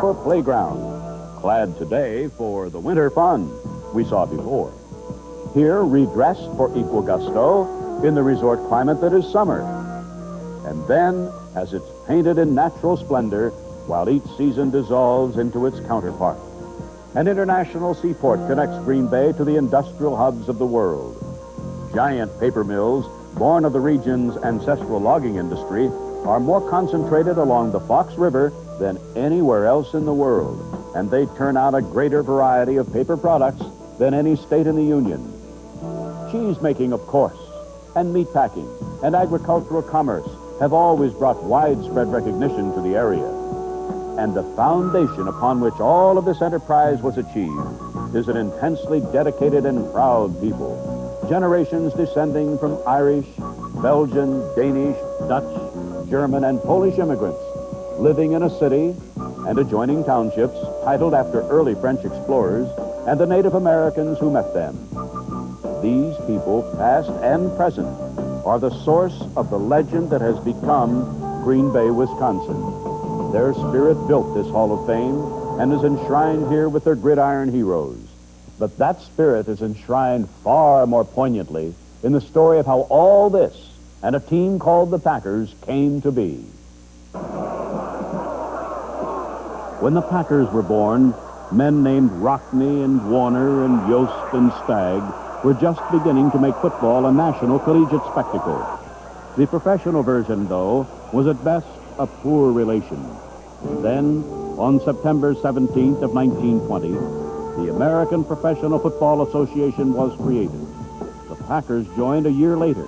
proper playground, clad today for the winter fun we saw before. Here, redressed for equal gusto in the resort climate that is summer. And then, as it's painted in natural splendor, while each season dissolves into its counterpart. An international seaport connects Green Bay to the industrial hubs of the world. Giant paper mills, born of the region's ancestral logging industry, are more concentrated along the Fox River than anywhere else in the world, and they turn out a greater variety of paper products than any state in the Union. Cheese making, of course, and meat packing, and agricultural commerce have always brought widespread recognition to the area. And the foundation upon which all of this enterprise was achieved is an intensely dedicated and proud people. Generations descending from Irish, Belgian, Danish, Dutch, German, and Polish immigrants living in a city and adjoining townships titled after early French explorers and the Native Americans who met them. These people, past and present, are the source of the legend that has become Green Bay, Wisconsin. Their spirit built this Hall of Fame and is enshrined here with their gridiron heroes. But that spirit is enshrined far more poignantly in the story of how all this and a team called the Packers came to be. When the Packers were born, men named Rockney and Warner and Yost and Stagg were just beginning to make football a national collegiate spectacle. The professional version, though, was at best a poor relation. Then, on September 17th of 1920, the American Professional Football Association was created. The Packers joined a year later,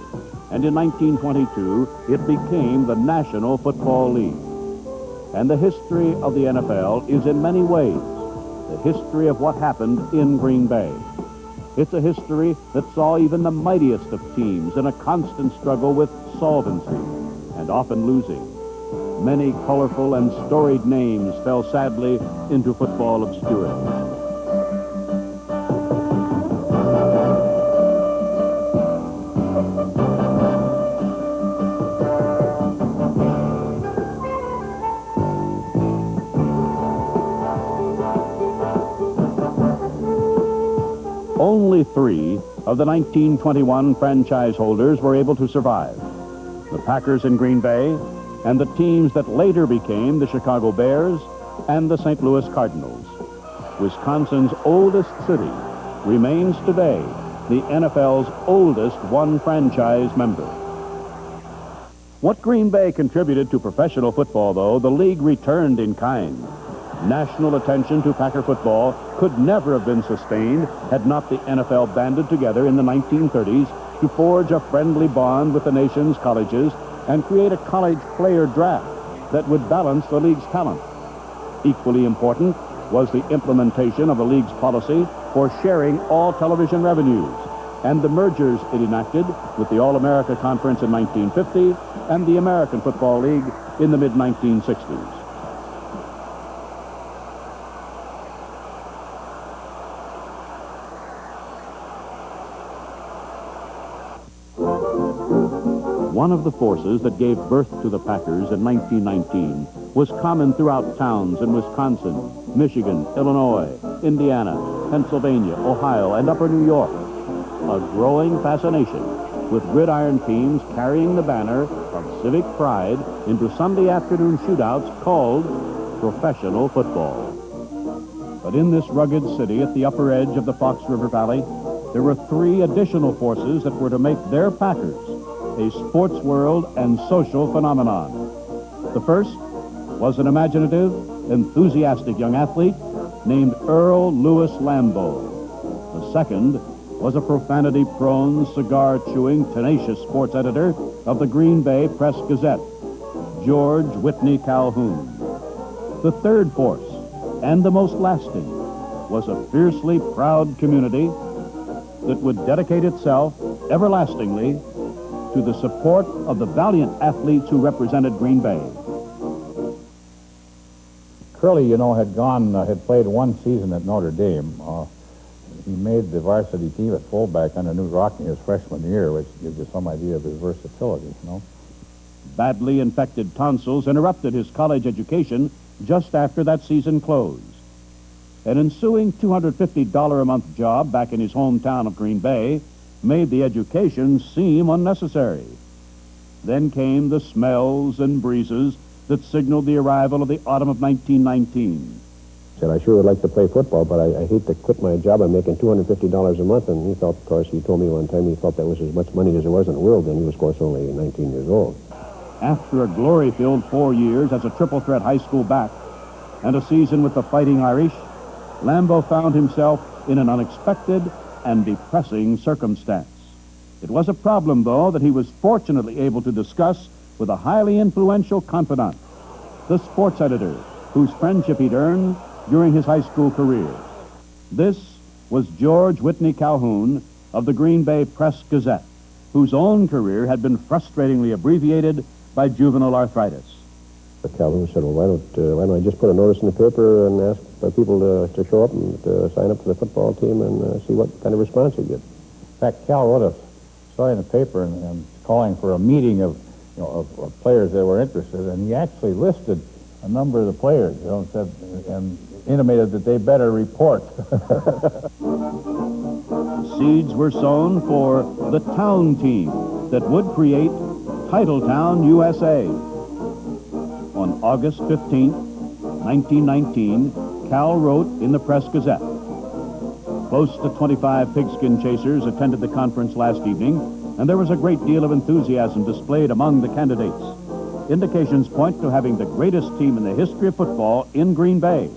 and in 1922, it became the National Football League. And the history of the NFL is in many ways the history of what happened in Green Bay. It's a history that saw even the mightiest of teams in a constant struggle with solvency and often losing. Many colorful and storied names fell sadly into football obscurity. Only 3 of the 1921 franchise holders were able to survive. The Packers in Green Bay and the teams that later became the Chicago Bears and the St. Louis Cardinals. Wisconsin's oldest city remains today the NFL's oldest one franchise member. What Green Bay contributed to professional football, though, the league returned in kind. National attention to Packer football could never have been sustained had not the NFL banded together in the 1930s to forge a friendly bond with the nation's colleges and create a college player draft that would balance the league's talent. Equally important was the implementation of the league's policy for sharing all television revenues and the mergers it enacted with the All-America Conference in 1950 and the American Football League in the mid-1960s. One of the forces that gave birth to the Packers in 1919 was common throughout towns in Wisconsin, Michigan, Illinois, Indiana, Pennsylvania, Ohio, and Upper New York. A growing fascination with gridiron teams carrying the banner of civic pride into Sunday afternoon shootouts called professional football. But in this rugged city at the upper edge of the Fox River Valley, there were 3 additional forces that were to make their Packers a sports world and social phenomenon. The first was an imaginative, enthusiastic young athlete named Earl Louis Lambeau. The second was a profanity-prone, cigar-chewing, tenacious sports editor of the Green Bay Press-Gazette, George Whitney Calhoun. The third force, and the most lasting, was a fiercely proud community that would dedicate itself everlastingly to the support of the valiant athletes who represented Green Bay. Curly, had played one season at Notre Dame. He made the varsity team at fullback under Newt Rockney his freshman year, which gives you some idea of his versatility, Badly infected tonsils interrupted his college education, just after that season closed. An ensuing $250 a month job back in his hometown of Green Bay made the education seem unnecessary. Then came the smells and breezes that signaled the arrival of the autumn of 1919. Said, I sure would like to play football, but I hate to quit my job. I'm making $250 a month, and he felt, of course, he told me one time he felt that was as much money as there was in the world, and he was, of course, only 19 years old. After a glory-filled 4 years as a triple-threat high school back and a season with the Fighting Irish, Lambeau found himself in an unexpected and depressing circumstance. It was a problem, though, that he was fortunately able to discuss with a highly influential confidant, the sports editor, whose friendship he'd earned during his high school career. This was George Whitney Calhoun of the Green Bay Press-Gazette, whose own career had been frustratingly abbreviated by juvenile arthritis. Calhoun said, well, why don't I just put a notice in the paper and ask for people to show up and to sign up for the football team and see what kind of response you get. In fact, Cal wrote a story in the paper and calling for a meeting of players that were interested, and he actually listed a number of the players, and intimated that they better report. Seeds were sown for the town team that would create Titletown, USA. On August 15, 1919, Cal wrote in the Press-Gazette, close to 25 pigskin chasers attended the conference last evening, and there was a great deal of enthusiasm displayed among the candidates. Indications point to having the greatest team in the history of football in Green Bay.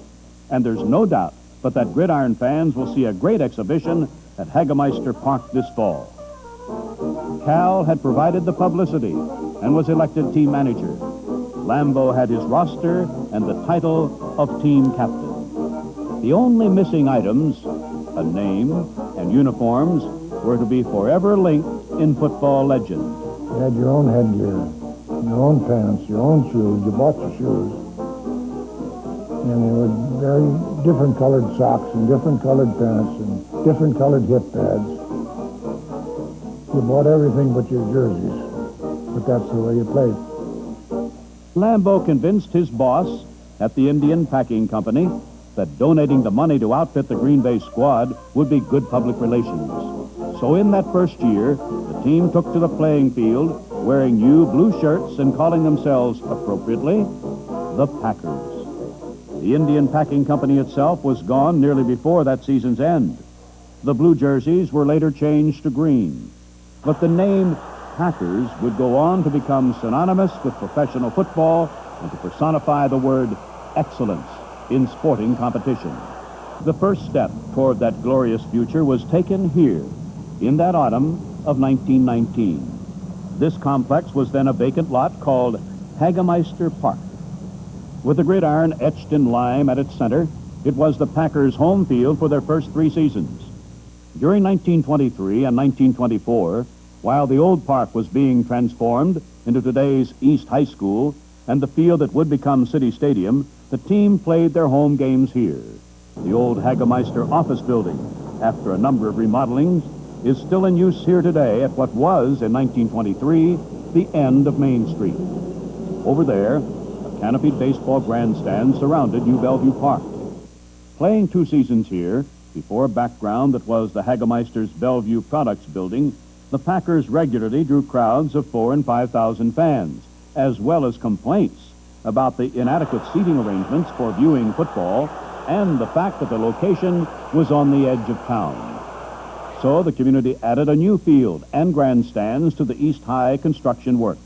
And there's no doubt but that gridiron fans will see a great exhibition at Hagemeister Park this fall. Cal had provided the publicity and was elected team manager. Lambeau had his roster and the title of team captain. The only missing items, a name and uniforms, were to be forever linked in football legend. You had your own headgear, your own pants, your own shoes. You bought your shoes. And they were very different colored socks and different colored pants and different colored hip pads. You bought everything but your jerseys. But that's the way you played. Lambeau convinced his boss at the Indian Packing Company that donating the money to outfit the Green Bay squad would be good public relations. So in that first year, the team took to the playing field wearing new blue shirts and calling themselves, appropriately, the Packers. The Indian Packing Company itself was gone nearly before that season's end. The blue jerseys were later changed to green. But the name Packers would go on to become synonymous with professional football and to personify the word excellence in sporting competition. The first step toward that glorious future was taken here in that autumn of 1919. This complex was then a vacant lot called Hagemeister Park. With the gridiron etched in lime at its center, it was the Packers' home field for their first 3 seasons. During 1923 and 1924, while the old park was being transformed into today's East High School and the field that would become City Stadium, the team played their home games here. The old Hagemeister office building, after a number of remodelings, is still in use here today at what was, in 1923, the end of Main Street. Over there, a canopied baseball grandstand surrounded New Bellevue Park. Playing 2 seasons here, before a background that was the Hagemeister's Bellevue Products Building, the Packers regularly drew crowds of 4,000 and 5,000 fans, as well as complaints about the inadequate seating arrangements for viewing football and the fact that the location was on the edge of town. So the community added a new field and grandstands to the East High construction work.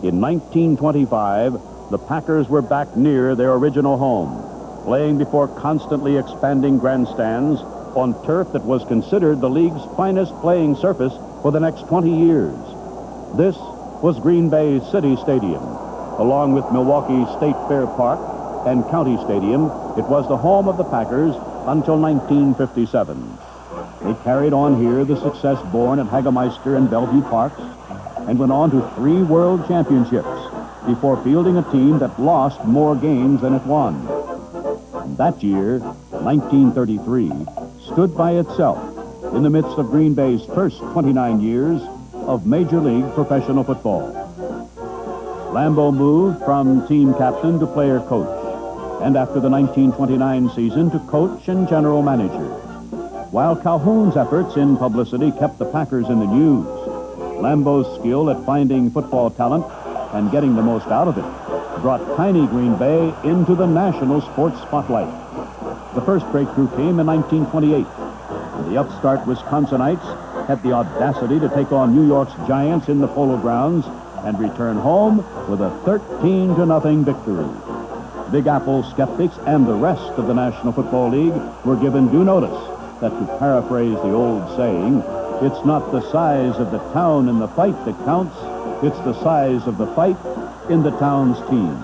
In 1925, the Packers were back near their original home, playing before constantly expanding grandstands on turf that was considered the league's finest playing surface for the next 20 years. This was Green Bay's City Stadium. Along with Milwaukee's State Fair Park and County Stadium, it was the home of the Packers until 1957. They carried on here the success born at Hagemeister and Bellevue Parks and went on to 3 world championships before fielding a team that lost more games than it won. And that year, 1933, stood by itself in the midst of Green Bay's first 29 years of Major League professional football. Lambeau moved from team captain to player coach, and after the 1929 season to coach and general manager. While Calhoun's efforts in publicity kept the Packers in the news, Lambeau's skill at finding football talent and getting the most out of it brought tiny Green Bay into the national sports spotlight. The first breakthrough came in 1928, when the upstart Wisconsinites had the audacity to take on New York's Giants in the Polo Grounds and return home with a 13-0 victory. Big Apple skeptics and the rest of the National Football League were given due notice that, to paraphrase the old saying, it's not the size of the town in the fight that counts, it's the size of the fight in the town's team.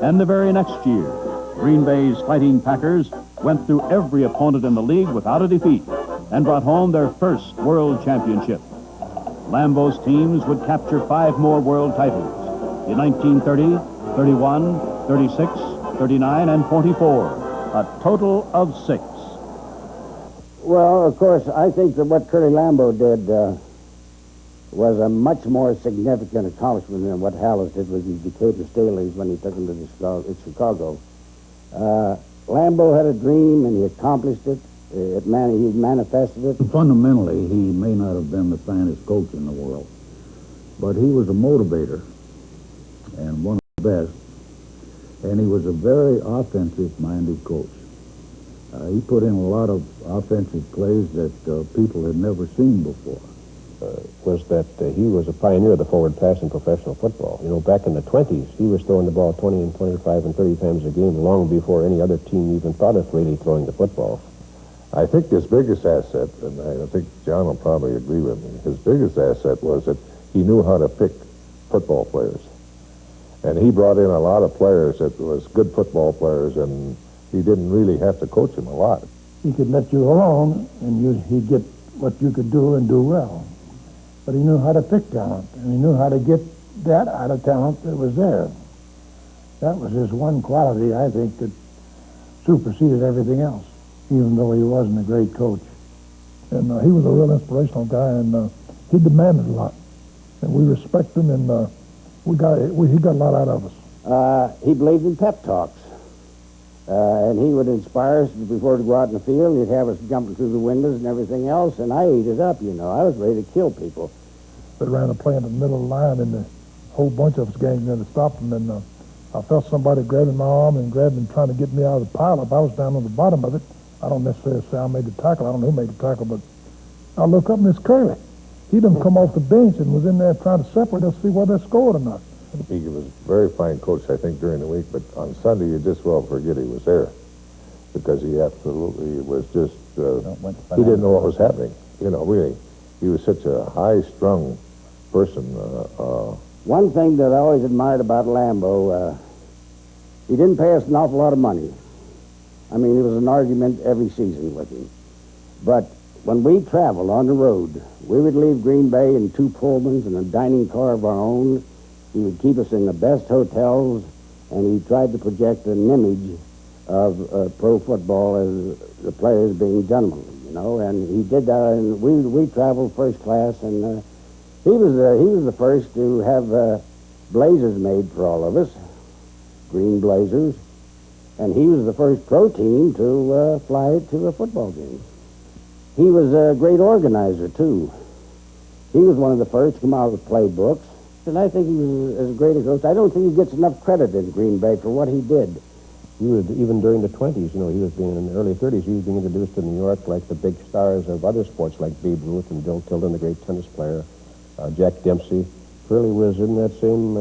And the very next year, Green Bay's Fighting Packers went through every opponent in the league without a defeat and brought home their first world championship. Lambeau's teams would capture 5 more world titles in 1930, 31, 36, 39, and 44, a total of 6. Well, of course, I think that what Curly Lambeau did was a much more significant accomplishment than what Hallis did with the Decatur Staleys when he took them to Chicago. Lambeau had a dream, and he accomplished it. He manifested it. Fundamentally, he may not have been the finest coach in the world, but he was a motivator and one of the best, and he was a very offensive-minded coach. He put in a lot of offensive plays that people had never seen before. Was that he was a pioneer of the forward pass in professional football. You know, back in the 20s, he was throwing the ball 20 and 25 and 30 times a game long before any other team even thought of really throwing the football. I think his biggest asset, and I think John will probably agree with me, his biggest asset was that he knew how to pick football players. And he brought in a lot of players that was good football players, and he didn't really have to coach them a lot. He could let you alone, and he'd get what you could do and do well. But he knew how to pick talent, and he knew how to get that out of talent that was there. That was his one quality, I think, that superseded everything else, even though he wasn't a great coach. And he was a real inspirational guy, and he demanded a lot. And we respect him, and he got a lot out of us. He believed in pep talks. And he would inspire us before to go out in the field. He'd have us jumping through the windows and everything else, and I ate it up, you know. I was ready to kill people. They ran a play in the middle of the line, and a whole bunch of us came in to stop them, and I felt somebody grabbing my arm and trying to get me out of the pile-up. I was down on the bottom of it. I don't necessarily say I made the tackle. I don't know who made the tackle, but I look up, and it's Curly. He done come off the bench and was in there trying to separate us, see whether they scored or not. He was a very fine coach, I think, during the week, but on Sunday you just well forget he was there, because he absolutely was just, he didn't know what was happening, you know, really. He was such a high-strung person. One thing that I always admired about Lambeau, he didn't pay us an awful lot of money. I mean, it was an argument every season with him. But when we traveled on the road, we would leave Green Bay in 2 Pullmans and a dining car of our own. He would keep us in the best hotels, and he tried to project an image of pro football as the players being gentlemen, you know. And he did that, and we traveled first class, and he was the first to have blazers made for all of us, green blazers, and he was the first pro team to fly to a football game. He was a great organizer too. He was one of the first to come out with playbooks. And I think he was as great a coach. I don't think he gets enough credit in Green Bay for what he did. He was, even during the 20s, you know, he was being, in the early 30s, he was being introduced to New York like the big stars of other sports, like Babe Ruth and Bill Tilden, the great tennis player, Jack Dempsey. Curly was in that same,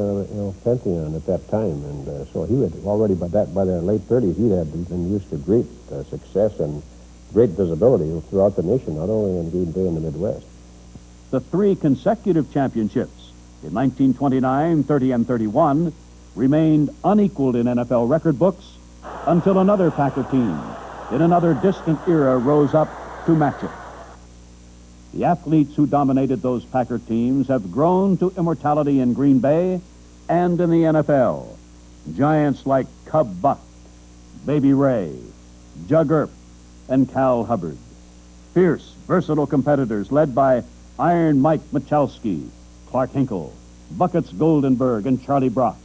pantheon at that time. And so he had already, by the late 30s, he had been used to great success and great visibility throughout the nation, not only in Green Bay and the Midwest. The 3 consecutive championships in 1929, 30, and 31 remained unequaled in NFL record books until another Packer team in another distant era rose up to match it. The athletes who dominated those Packer teams have grown to immortality in Green Bay and in the NFL. Giants like Cub Buck, Baby Ray, Jug Earp, and Cal Hubbard. Fierce, versatile competitors led by Iron Mike Michalski, Clark Hinkle, Buckets Goldenberg, and Charlie Brock.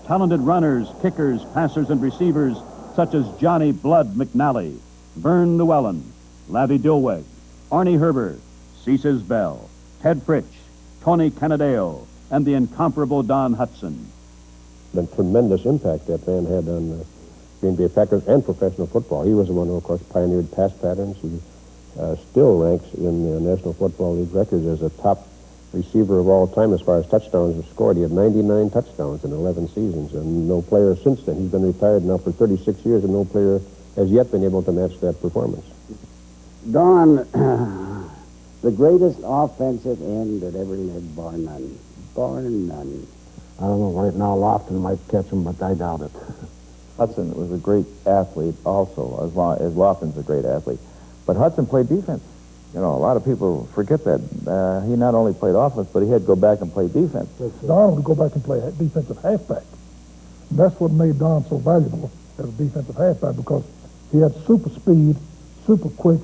Talented runners, kickers, passers, and receivers such as Johnny Blood McNally, Vern Llewellyn, Lavi Dilweg, Arnie Herber, Ceases Bell, Ted Fritch, Tony Canadeo, and the incomparable Don Hudson. The tremendous impact that man had on Green Bay Packers and professional football. He was the one who, of course, pioneered pass patterns. He still ranks in the National Football League records as a top receiver of all time as far as touchdowns are scored. He had 99 touchdowns in 11 seasons, and no player since then. He's been retired now for 36 years, and no player has yet been able to match that performance. Don, the greatest offensive end that ever lived, bar none. Bar none. I don't know, right now Lofton might catch him, but I doubt it. Hudson was a great athlete also, as Lofton's a great athlete. But Hudson played defense. You know, a lot of people forget that. He not only played offense, but he had to go back and play defense. Don would go back and play defensive halfback. And that's what made Don so valuable as a defensive halfback, because he had super speed, super quick,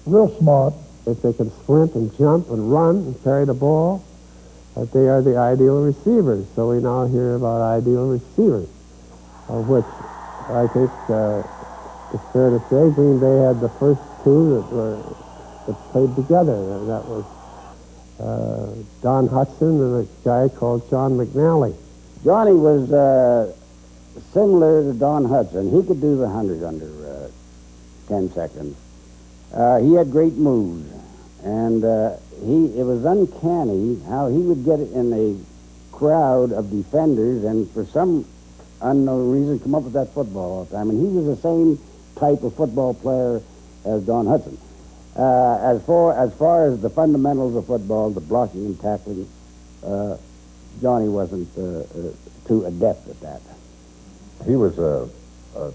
real smart. If they can sprint and jump and run and carry the ball, that they are the ideal receivers. So we now hear about ideal receivers, of which I think it's fair to say Green Bay had the first two that played together. And that was Don Hudson and a guy called John McNally. Johnny was similar to Don Hudson. He could do the 100 under 10 seconds. He had great moves, and it was uncanny how he would get in a crowd of defenders and for some unknown reason come up with that football all the time. And he was the same type of football player as Don Hudson. As far as the fundamentals of football, the blocking and tackling, Johnny wasn't too adept at that. He was a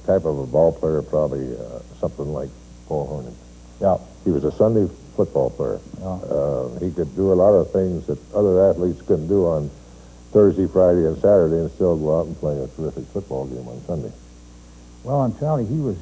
type of a ball player, probably something like Paul Hornung. Yeah. He was a Sunday football player. He could do a lot of things that other athletes couldn't do on Thursday, Friday, and Saturday, and still go out and play a terrific football game on Sunday. Well, on Charlie, he was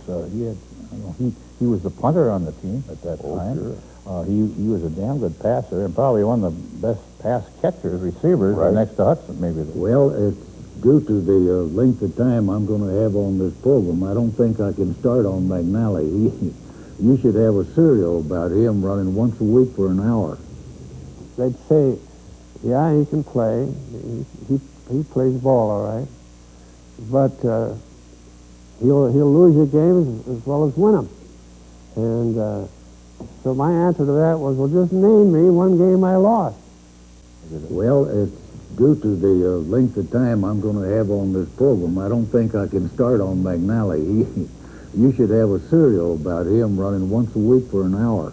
he was the punter on the team at that time. Sure. He was a damn good passer and probably one of the best pass catchers, receivers, Right. next to Hudson, maybe. Well, it's due to the length of time I'm going to have on this program. I don't think I can start on McNally. You should have a serial about him running once a week for an hour. They'd say, yeah, he can play. He plays ball all right. But he'll lose your games as well as win them. And so my answer to that was, well, just name me one game I lost. Well, it's due to the length of time I'm going to have on this program. I don't think I can start on McNally. You should have a serial about him running once a week for an hour.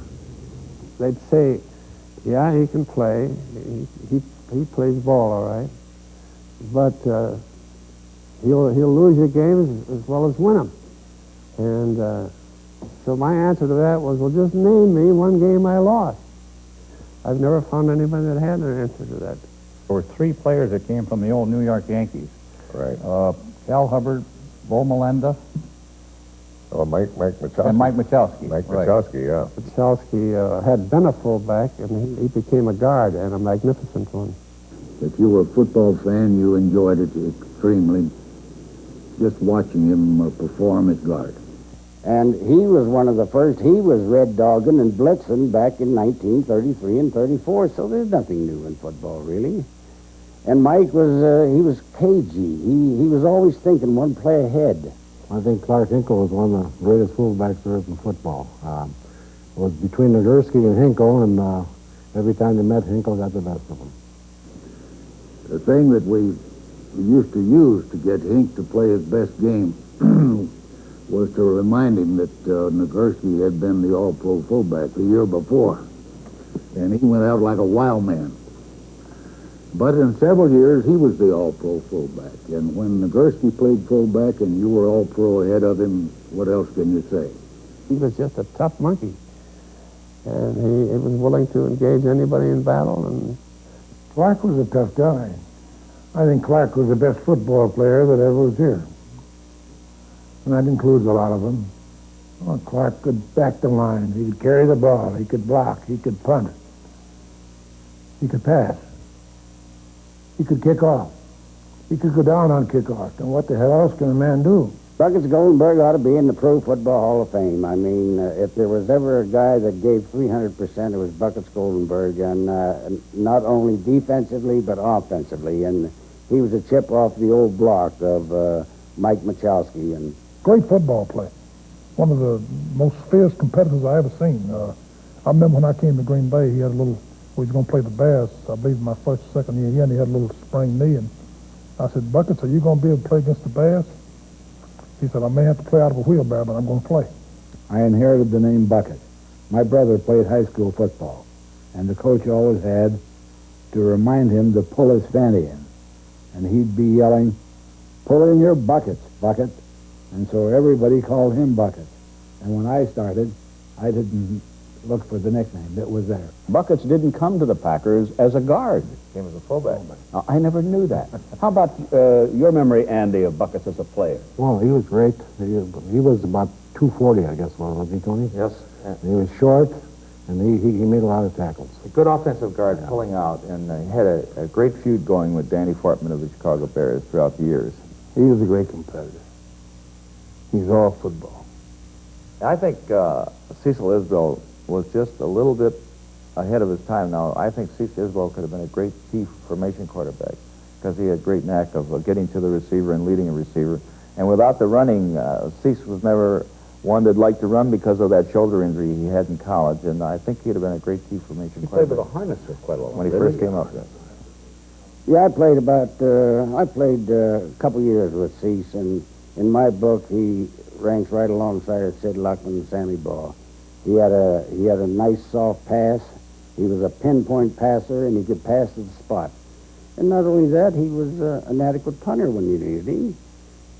They'd say, yeah, he can play. He plays ball all right. But he'll lose your games as well as win them. And so my answer to that was, well, just name me one game I lost. I've never found anybody that had an answer to that. There were three players that came from the old New York Yankees. Right. Cal Hubbard, Bo Melenda, Mike Machowski. and Mike Machowski. Mike Right. Machowski, yeah. Michalski had been a fullback, and he became a guard, and a magnificent one. If you were a football fan, you enjoyed it extremely, just watching him perform at guard. And he was one of the first. He was red dogging and blitzing back in 1933 and 34, so there's nothing new in football, really. And Mike was cagey. He was always thinking one play ahead. I think Clark Hinkle was one of the greatest fullbacks there is in football. It was between Nagurski and Hinkle, and every time they met, Hinkle got the best of them. The thing that we used to use to get Hink to play his best game was to remind him that Nagurski had been the all-pro fullback the year before. And he went out like a wild man. But in several years, he was the all-pro fullback. And when Nagurski played fullback and you were all-pro ahead of him, what else can you say? He was just a tough monkey. And he was willing to engage anybody in battle. And Clark was a tough guy. I think Clark was the best football player that ever was here. And that includes a lot of them. Well, Clark could back the line. He could carry the ball. He could block. He could punt. He could pass. He could kick off. He could go down on kickoff. And what the hell else can a man do? Buckets Goldenberg ought to be in the Pro Football Hall of Fame. I mean, if there was ever a guy that gave 300%, it was Buckets Goldenberg, and not only defensively but offensively. And he was a chip off the old block of Mike Machowski. And Great football play. One of the most fierce competitors I ever seen. I remember when I came to Green Bay, he had a little, we was going to play the Bears, I believe my first, second year here, and he had a little sprained knee. And I said, Buckets, are you going to be able to play against the Bears? He said, I may have to play out of a wheelbarrow, but I'm going to play. I inherited the name Bucket. My brother played high school football, and the coach always had to remind him to pull his fanny in. And he'd be yelling, pull in your buckets, Bucket. And so everybody called him Bucket. And when I started, I didn't look for the nickname. It was there. Buckets didn't come to the Packers as a guard. Came as a fullback. I never knew that. How about your memory, Andy, of Buckets as a player? Well, he was great. He was about 240, I guess, wasn't he, Tony? Yes. He was short, and he made a lot of tackles. A good offensive guard pulling out, and he had a great feud going with Danny Fortman of the Chicago Bears throughout the years. He was a great competitor. He's all football. I think Cecil Isbell was just a little bit ahead of his time. Now, I think Cecil Isbell could have been a great key formation quarterback because he had great knack of getting to the receiver and leading a receiver. And without the running, Cecil was never one that liked to run because of that shoulder injury he had in college. And I think he'd have been a great key formation He played with quarterback. a harness for quite a while. When he first came up. yeah, I played a couple years with Cease, and in my book, he ranks right alongside of Sid Luckman and Sammy Baugh. He had a nice soft pass. He was a pinpoint passer, and he could pass to the spot. And not only that, he was an adequate punter when you needed him.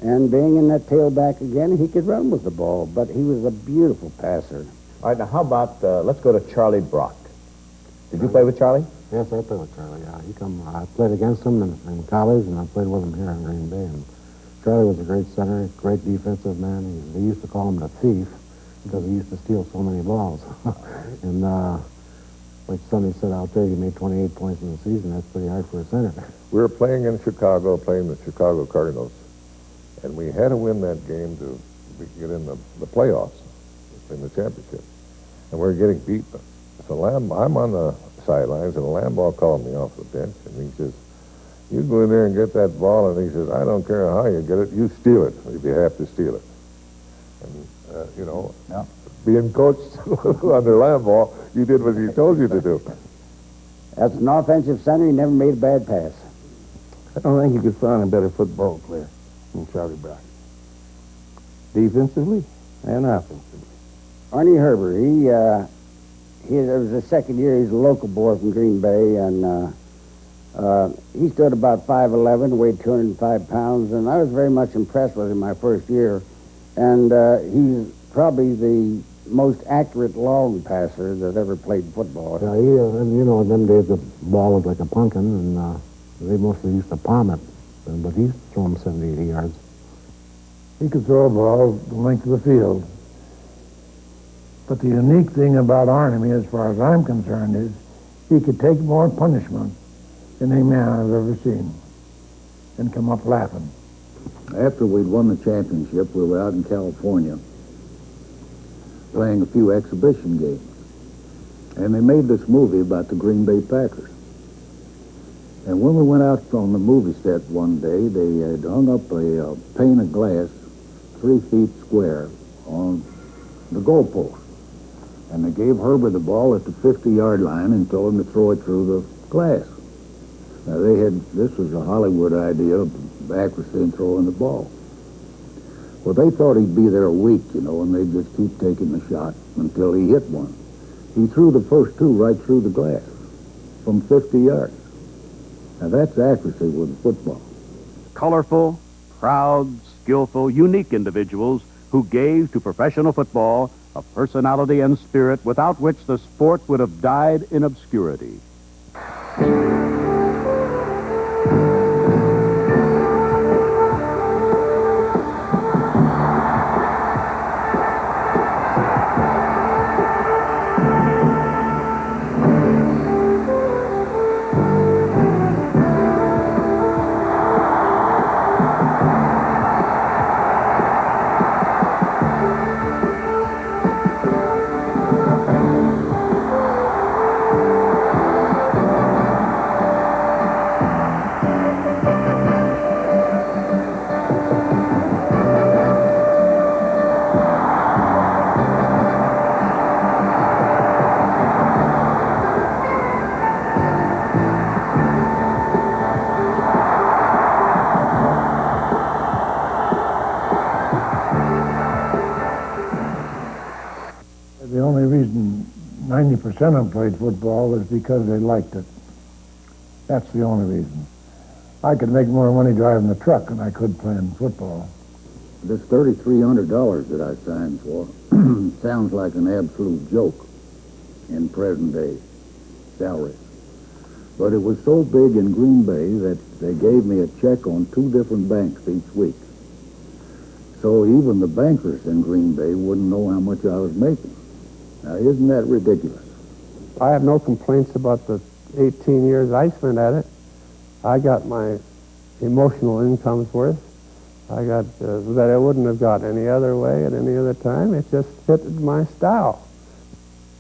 And being in that tailback again, he could run with the ball, but he was a beautiful passer. All right, now how about, let's go to Charlie Brock. Did you play with Charlie? Yes, I played with Charlie. Yeah, I played against him in college, and I played with him here in Green Bay. And Charlie was a great center, great defensive man. They used to call him the thief because he used to steal so many balls. And like Sonny said out there, he made 28 points in the season. That's pretty hard for a center. We were playing in Chicago, playing the Chicago Cardinals, and we had to win that game to get in the playoffs, in the championship. And we were getting beat. So I'm on the sidelines, and Lambeau called me off the bench, and he says, you go in there and get that ball, and he says, I don't care how you get it, you steal it, if you have to steal it. And, being coached under Lambeau, you did what he told you to do. As an offensive center, he never made a bad pass. I don't think you could find a better football player than Charlie Brock. Defensively and offensively. Arnie Herber, it was his second year. He's a local boy from Green Bay, and he stood about 5'11", weighed 205 pounds, and I was very much impressed with him my first year. And he's probably the most accurate long passer that ever played football. Yeah, in them days the ball was like a pumpkin, and they mostly used to palm it. But he used to throw him 70, 80 yards. He could throw a ball the length of the field. But the unique thing about Arnie, as far as I'm concerned, is he could take more punishment than any man I've ever seen and come up laughing. After we'd won the championship, we were out in California playing a few exhibition games. And they made this movie about the Green Bay Packers. And when we went out on the movie set one day, they had hung up a pane of glass 3 feet square on the goalpost. And they gave Herbert the ball at the 50-yard line and told him to throw it through the glass. Now, this was a Hollywood idea of accuracy in throwing the ball. Well, they thought he'd be there a week, and they'd just keep taking the shot until he hit one. He threw the first two right through the glass from 50 yards. Now, that's accuracy with football. Colorful, proud, skillful, unique individuals who gave to professional football a personality and spirit without which the sport would have died in obscurity. only reason 90% of them played football was because they liked it. That's the only reason. I could make more money driving the truck than I could playing football. This $3,300 that I signed for sounds like an absolute joke in present day salary. But it was so big in Green Bay that they gave me a check on 2 different banks each week. So even the bankers in Green Bay wouldn't know how much I was making. Now, isn't that ridiculous? I have no complaints about the 18 years I spent at it. I got my emotional income's worth. I got that I wouldn't have got any other way at any other time. It just fitted my style.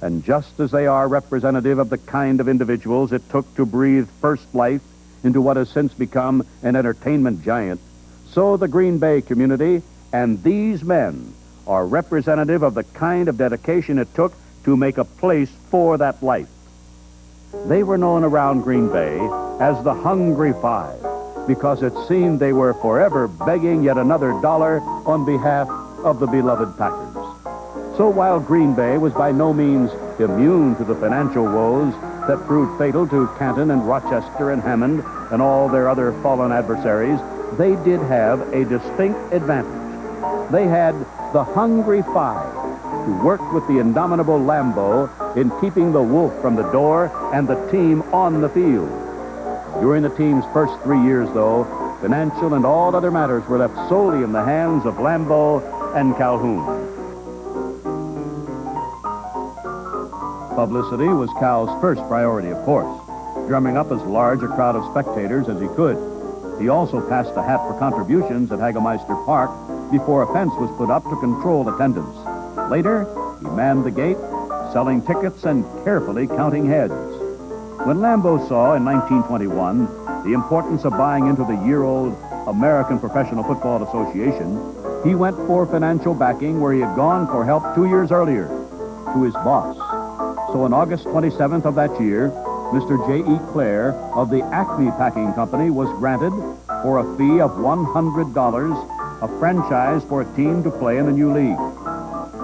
And just as they are representative of the kind of individuals it took to breathe first life into what has since become an entertainment giant, so the Green Bay community and these men are representative of the kind of dedication it took to make a place for that life. They were known around Green Bay as the Hungry Five because it seemed they were forever begging yet another dollar on behalf of the beloved Packers. So while Green Bay was by no means immune to the financial woes that proved fatal to Canton and Rochester and Hammond and all their other fallen adversaries, they did have a distinct advantage. They had the Hungry Five, who worked with the indomitable Lambeau in keeping the wolf from the door and the team on the field. During the team's first 3 years, though, financial and all other matters were left solely in the hands of Lambeau and Calhoun. Publicity was Cal's first priority, of course, drumming up as large a crowd of spectators as he could. He also passed a hat for contributions at Hagemeister Park before a fence was put up to control attendance. Later, he manned the gate, selling tickets and carefully counting heads. When Lambeau saw in 1921 the importance of buying into the year-old American Professional Football Association, he went for financial backing where he had gone for help 2 years earlier, to his boss. So on August 27th of that year, Mr. J.E. Clare of the Acme Packing Company was granted, for a fee of $100, a franchise for a team to play in the new league.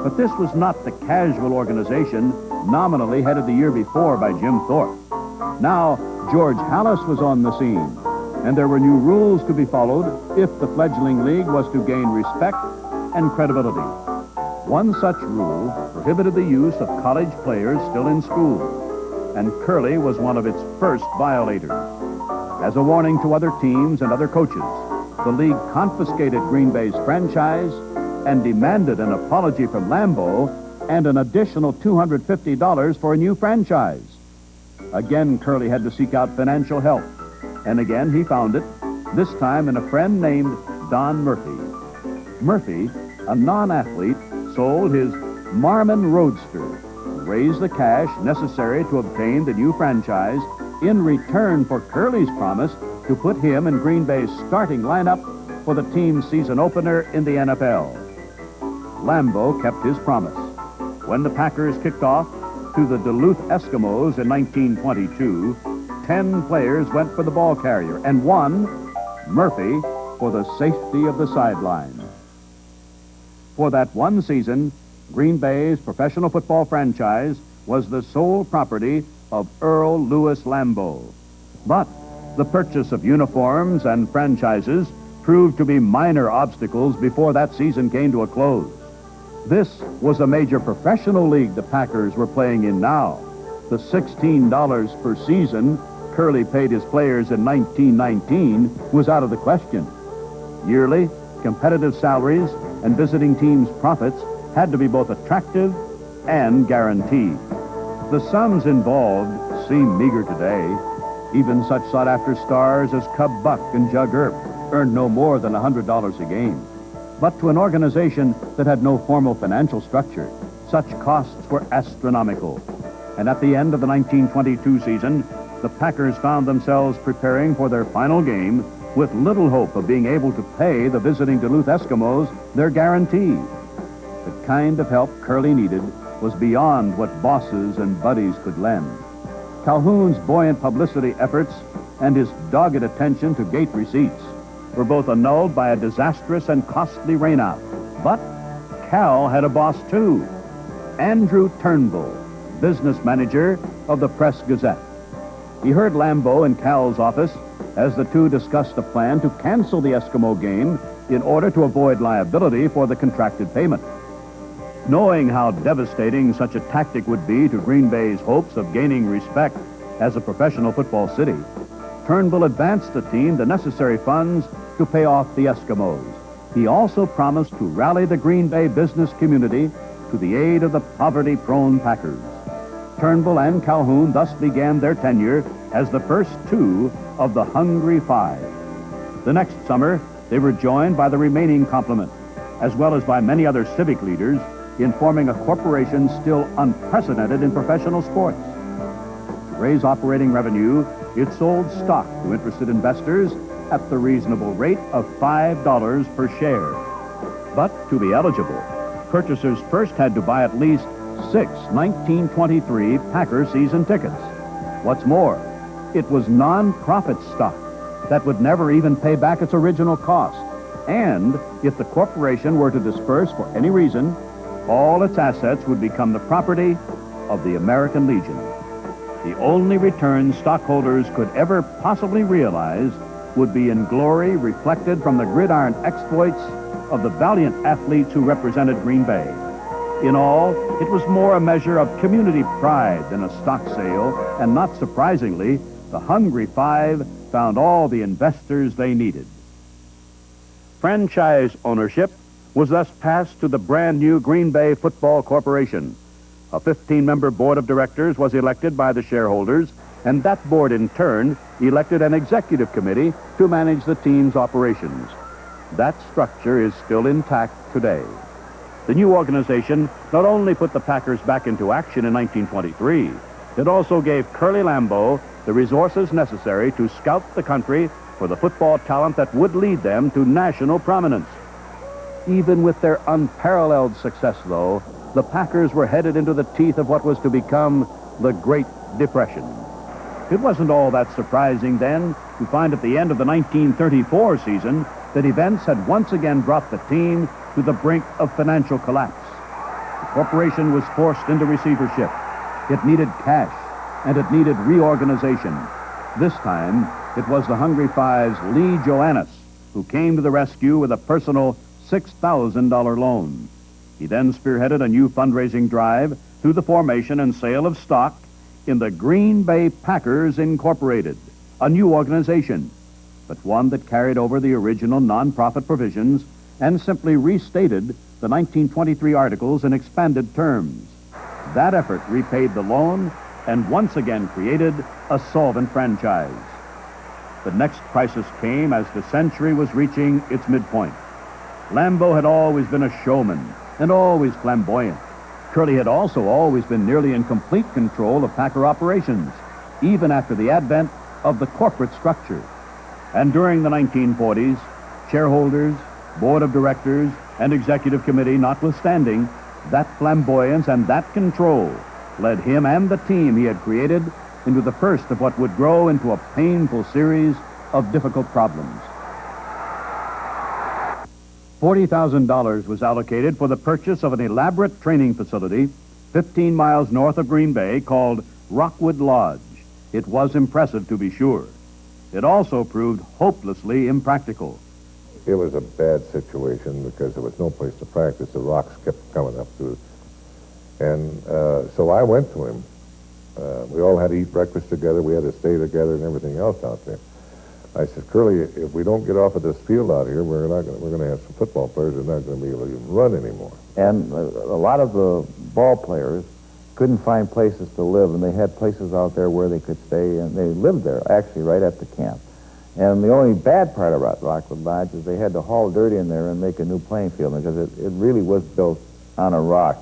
But this was not the casual organization nominally headed the year before by Jim Thorpe. Now, George Halas was on the scene, and there were new rules to be followed if the fledgling league was to gain respect and credibility. One such rule prohibited the use of college players still in school, and Curly was one of its first violators. As a warning to other teams and other coaches, the league confiscated Green Bay's franchise and demanded an apology from Lambeau and an additional $250 for a new franchise. Again, Curly had to seek out financial help, and again he found it, this time in a friend named Don Murphy. Murphy, a non-athlete, sold his Marmon Roadster, raised the cash necessary to obtain the new franchise in return for Curly's promise to put him in Green Bay's starting lineup for the team's season opener in the NFL. Lambeau kept his promise. When the Packers kicked off to the Duluth Eskimos in 1922, 10 players went for the ball carrier, and one, Murphy, for the safety of the sideline. For that one season, Green Bay's professional football franchise was the sole property of Earl Louis Lambeau. But the purchase of uniforms and franchises proved to be minor obstacles before that season came to a close. This was a major professional league the Packers were playing in now. The $16 per season Curly paid his players in 1919 was out of the question. Yearly, competitive salaries and visiting teams' profits had to be both attractive and guaranteed. The sums involved seem meager today. Even such sought-after stars as Cub Buck and Jug Earp earned no more than $100 a game. But to an organization that had no formal financial structure, such costs were astronomical. And at the end of the 1922 season, the Packers found themselves preparing for their final game with little hope of being able to pay the visiting Duluth Eskimos their guarantee. The kind of help Curly needed was beyond what bosses and buddies could lend. Calhoun's buoyant publicity efforts and his dogged attention to gate receipts were both annulled by a disastrous and costly rainout. But Cal had a boss too, Andrew Turnbull, business manager of the Press-Gazette. He heard Lambeau in Cal's office as the two discussed a plan to cancel the Eskimo game in order to avoid liability for the contracted payment. Knowing how devastating such a tactic would be to Green Bay's hopes of gaining respect as a professional football city, Turnbull advanced the team the necessary funds to pay off the Eskimos. He also promised to rally the Green Bay business community to the aid of the poverty-prone Packers. Turnbull and Calhoun thus began their tenure as the first two of the Hungry Five. The next summer, they were joined by the remaining complement, as well as by many other civic leaders, in forming a corporation still unprecedented in professional sports. To raise operating revenue, it sold stock to interested investors at the reasonable rate of $5 per share. But to be eligible, purchasers first had to buy at least 6 1923 Packer season tickets. What's more, it was non-profit stock that would never even pay back its original cost. And if the corporation were to disperse for any reason, all its assets would become the property of the American Legion. The only return stockholders could ever possibly realize would be in glory reflected from the gridiron exploits of the valiant athletes who represented Green Bay. In all, it was more a measure of community pride than a stock sale, and not surprisingly, the Hungry Five found all the investors they needed. Franchise ownership was thus passed to the brand new Green Bay Football Corporation. A 15-member board of directors was elected by the shareholders, and that board in turn elected an executive committee to manage the team's operations. That structure is still intact today. The new organization not only put the Packers back into action in 1923, it also gave Curly Lambeau the resources necessary to scout the country for the football talent that would lead them to national prominence. Even with their unparalleled success, though, the Packers were headed into the teeth of what was to become the Great Depression. It wasn't all that surprising then to find at the end of the 1934 season that events had once again brought the team to the brink of financial collapse. The corporation was forced into receivership. It needed cash, and it needed reorganization. This time, it was the Hungry Five's Lee Joannis who came to the rescue with a personal $6,000 loan. He then spearheaded a new fundraising drive through the formation and sale of stock in the Green Bay Packers Incorporated, a new organization, but one that carried over the original nonprofit provisions and simply restated the 1923 articles in expanded terms. That effort repaid the loan and once again created a solvent franchise. The next crisis came as the century was reaching its midpoint. Lambeau had always been a showman and always flamboyant. Curly had also always been nearly in complete control of Packer operations, even after the advent of the corporate structure. And during the 1940s, shareholders, board of directors, and executive committee notwithstanding, that flamboyance and that control led him and the team he had created into the first of what would grow into a painful series of difficult problems. $40,000 was allocated for the purchase of an elaborate training facility 15 miles north of Green Bay called Rockwood Lodge. It was impressive, to be sure. It also proved hopelessly impractical. It was a bad situation because there was no place to practice. The rocks kept coming up to us. And so I went to him. We all had to eat breakfast together. We had to stay together and everything else out there. I said, Curly, if we don't get off of this field out here, we're going to have some football players that are not going to be able to even run anymore. And a lot of the ball players couldn't find places to live, and they had places out there where they could stay, and they lived there, actually, right at the camp. And the only bad part about Rockwood Lodge is they had to haul dirt in there and make a new playing field, because it really was built on a rock.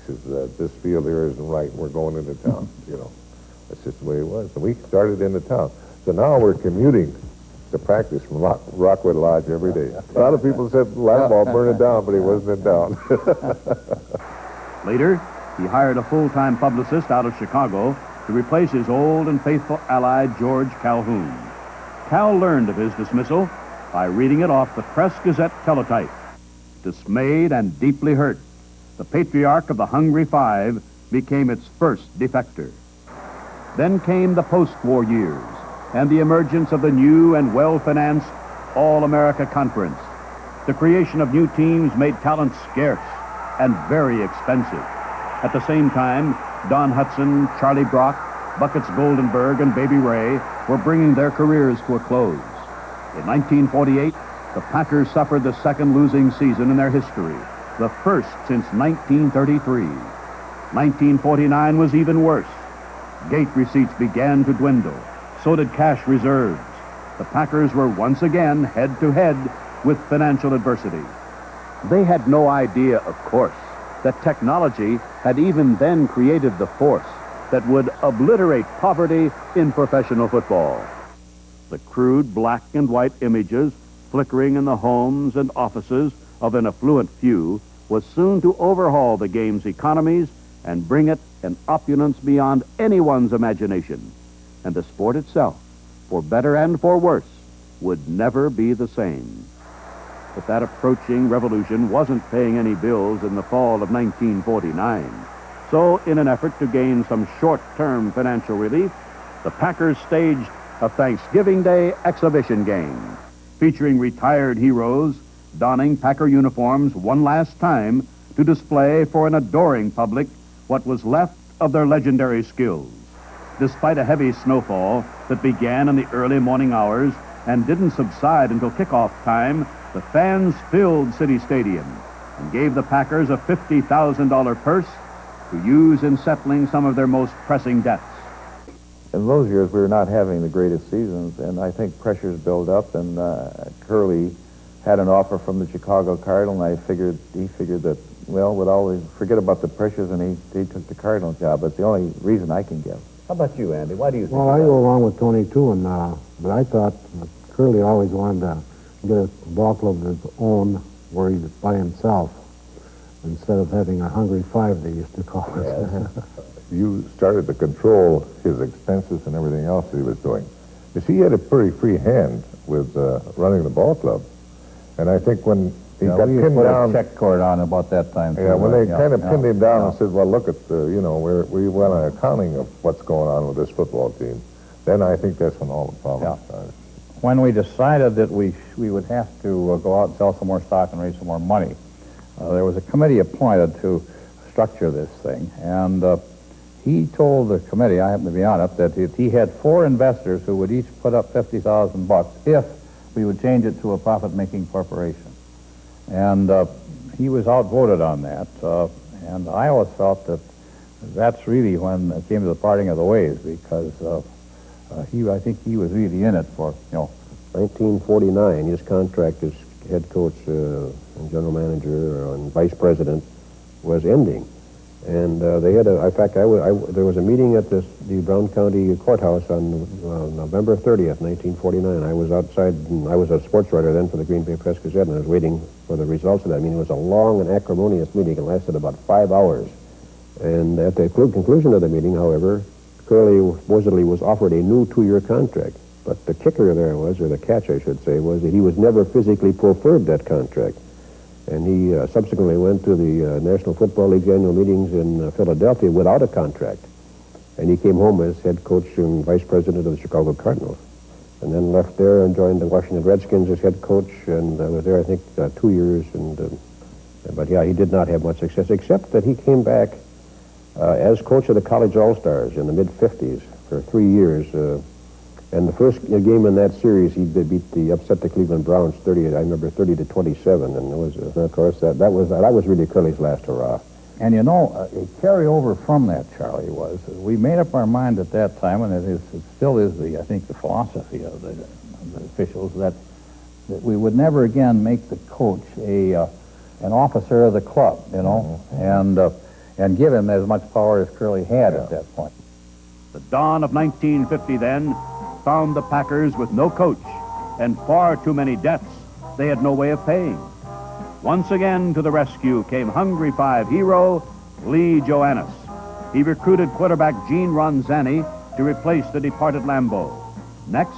He says, this field here isn't right, we're going into town, you know. That's just the way it was. And we started into town. So now we're commuting to practice from Rockwood Lodge every day. A lot of people said Lambeau burned it down, but he wasn't in town. Later, he hired a full-time publicist out of Chicago to replace his old and faithful ally, George Calhoun. Cal learned of his dismissal by reading it off the Press-Gazette teletype. Dismayed and deeply hurt, the patriarch of the Hungry Five became its first defector. Then came the post-war years and the emergence of the new and well-financed All-America Conference. The creation of new teams made talent scarce and very expensive. At the same time, Don Hudson, Charlie Brock, Buckets Goldenberg, and Baby Ray were bringing their careers to a close. In 1948, the Packers suffered the second losing season in their history, the first since 1933. 1949 was even worse. Gate receipts began to dwindle. So did cash reserves. The Packers were once again head-to-head with financial adversity. They had no idea, of course, that technology had even then created the force that would obliterate poverty in professional football. The crude black and white images flickering in the homes and offices of an affluent few was soon to overhaul the game's economies and bring it an opulence beyond anyone's imagination. And the sport itself, for better and for worse, would never be the same. But that approaching revolution wasn't paying any bills in the fall of 1949. So, in an effort to gain some short-term financial relief, the Packers staged a Thanksgiving Day exhibition game, featuring retired heroes donning Packer uniforms one last time to display for an adoring public what was left of their legendary skills. Despite a heavy snowfall that began in the early morning hours and didn't subside until kickoff time, the fans filled City Stadium and gave the Packers a $50,000 purse to use in settling some of their most pressing debts. In those years, we were not having the greatest seasons, and I think pressures built up, and Curly had an offer from the Chicago Cardinal, and he figured that, well, would always forget about the pressures, and he took the Cardinal job. That's the only reason I can give. How about you, Andy? Why do you think? Well, I go along with Tony, too, but I thought Curly always wanted to get a ball club of his own where he's by himself, instead of having a Hungry Five, they used to call it. Yes. You started to control his expenses and everything else that he was doing. You see, he had a pretty free hand with running the ball club. And I think when he got pinned down... a check cord on about that time. Yeah, when they kind of pinned him down and said, well, look at, we want an accounting of what's going on with this football team, then I think that's when all the problems started. When we decided that we would have to go out and sell some more stock and raise some more money, there was a committee appointed to structure this thing, and he told the committee, I happen to be on it, that he had 4 investors who would each put up $50,000 if we would change it to a profit-making corporation. And he was outvoted on that, and I always felt that that's really when it came to the parting of the ways, because I think he was really in it for, 1949, his contract as head coach and general manager and vice president was ending. And they had in fact, there was a meeting at the Brown County Courthouse on November 30th, 1949. I was outside, and I was a sports writer then for the Green Bay Press-Gazette, and I was waiting for the results of that meeting. It was a long and acrimonious meeting. It lasted about 5 hours. And at the conclusion of the meeting, however, Curly Mosley was offered a new 2-year contract. But the kicker there was, or the catch I should say, was that he was never physically proffered that contract. And he subsequently went to the National Football League annual meetings in Philadelphia without a contract. And he came home as head coach and vice president of the Chicago Cardinals. And then left there and joined the Washington Redskins as head coach, and was there, I think, 2 years. But yeah, he did not have much success, except that he came back as coach of the College All-Stars in the mid-50s for 3 years. And the first game in that series, he upset the Cleveland Browns 30-27, and of course that was really Curly's last hurrah. And a carryover from that, Charlie, was we made up our mind at that time, and it still is I think the philosophy of the officials, that we would never again make the coach an officer of the club, and give him as much power as Curly had at that point. The dawn of 1950 then found the Packers with no coach and far too many debts they had no way of paying. Once again to the rescue came Hungry Five hero Lee Joannis. He recruited quarterback Gene Ronzani to replace the departed Lambeau. Next,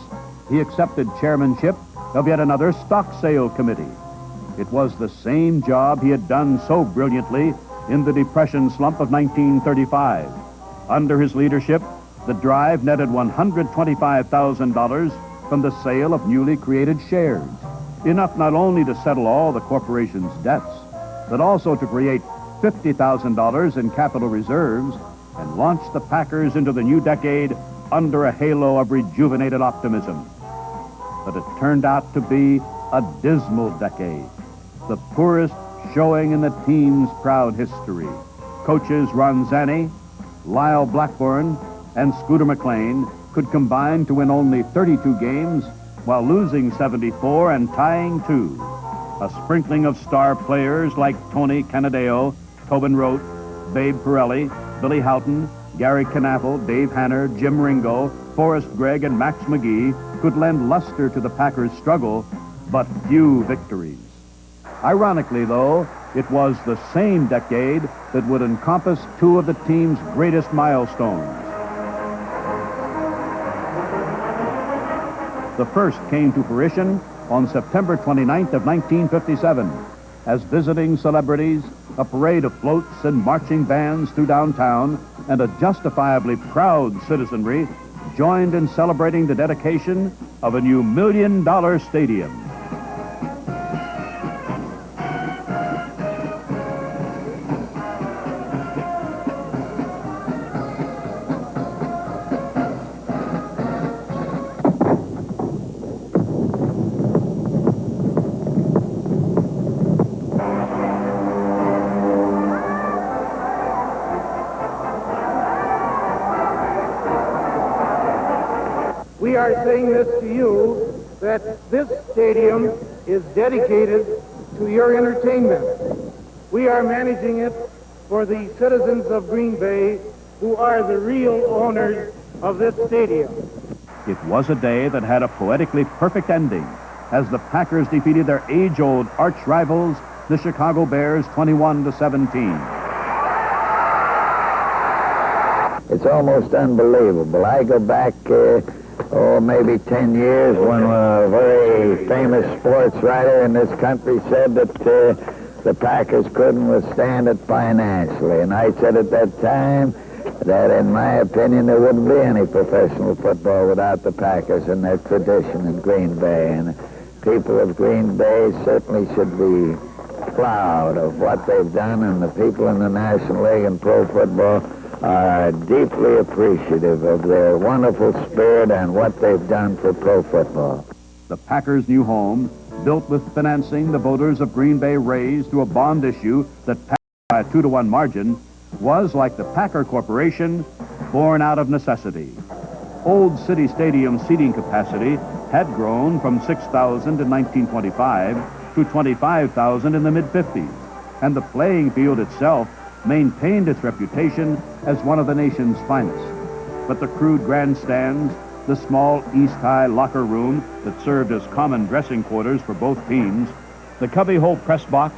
he accepted chairmanship of yet another stock sale committee. It was the same job he had done so brilliantly in the Depression slump of 1935. Under his leadership, the drive netted $125,000 from the sale of newly created shares, enough not only to settle all the corporation's debts, but also to create $50,000 in capital reserves and launch the Packers into the new decade under a halo of rejuvenated optimism. But it turned out to be a dismal decade, the poorest showing in the team's proud history. Coaches Ron Zanni, Lyle Blackburn, and Scooter McLean could combine to win only 32 games while losing 74 and tying 2. A sprinkling of star players like Tony Canadeo, Tobin Rote, Babe Pirelli, Billy Houghton, Gary Knappel, Dave Hanner, Jim Ringo, Forrest Gregg, and Max McGee could lend luster to the Packers' struggle, but few victories. Ironically, though, it was the same decade that would encompass 2 of the team's greatest milestones. The first came to fruition on September 29th of 1957, as visiting celebrities, a parade of floats and marching bands through downtown, and a justifiably proud citizenry joined in celebrating the dedication of a new $1 million stadium. We are saying this to you, that this stadium is dedicated to your entertainment. We are managing it for the citizens of Green Bay, who are the real owners of this stadium. It was a day that had a poetically perfect ending as the Packers defeated their age-old arch rivals, the Chicago Bears, 21-17. It's almost unbelievable. I go back, maybe 10 years when a very famous sports writer in this country said that the Packers couldn't withstand it financially. And I said at that time that, in my opinion, there wouldn't be any professional football without the Packers and their tradition in Green Bay. And people of Green Bay certainly should be proud of what they've done, and the people in the National League and pro football are deeply appreciative of their wonderful spirit and what they've done for pro football. The Packers' new home, built with financing the voters of Green Bay raised through a bond issue that passed by a 2-to-1 margin, was, like the Packer Corporation, born out of necessity. Old City Stadium seating capacity had grown from 6,000 in 1925 to 25,000 in the mid-50s, and the playing field itself maintained its reputation as one of the nation's finest. But the crude grandstands, the small East-High locker room that served as common dressing quarters for both teams, the cubbyhole press box,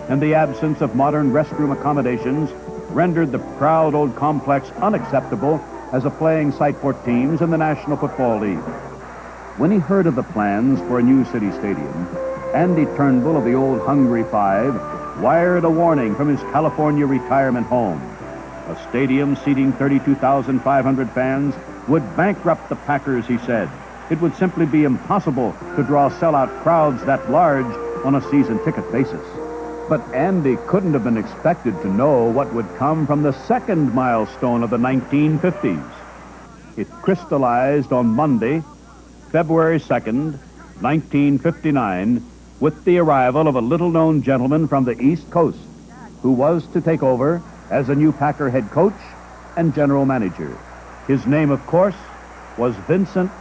and the absence of modern restroom accommodations rendered the proud old complex unacceptable as a playing site for teams in the National Football League. When he heard of the plans for a new city stadium, Andy Turnbull of the old Hungry Five wired a warning from his California retirement home. A stadium seating 32,500 fans would bankrupt the Packers, he said. It would simply be impossible to draw sellout crowds that large on a season ticket basis. But Andy couldn't have been expected to know what would come from the second milestone of the 1950s. It crystallized on Monday, February 2nd, 1959, with the arrival of a little-known gentleman from the East Coast who was to take over as a new Packer head coach and general manager. His name, of course, was Vincent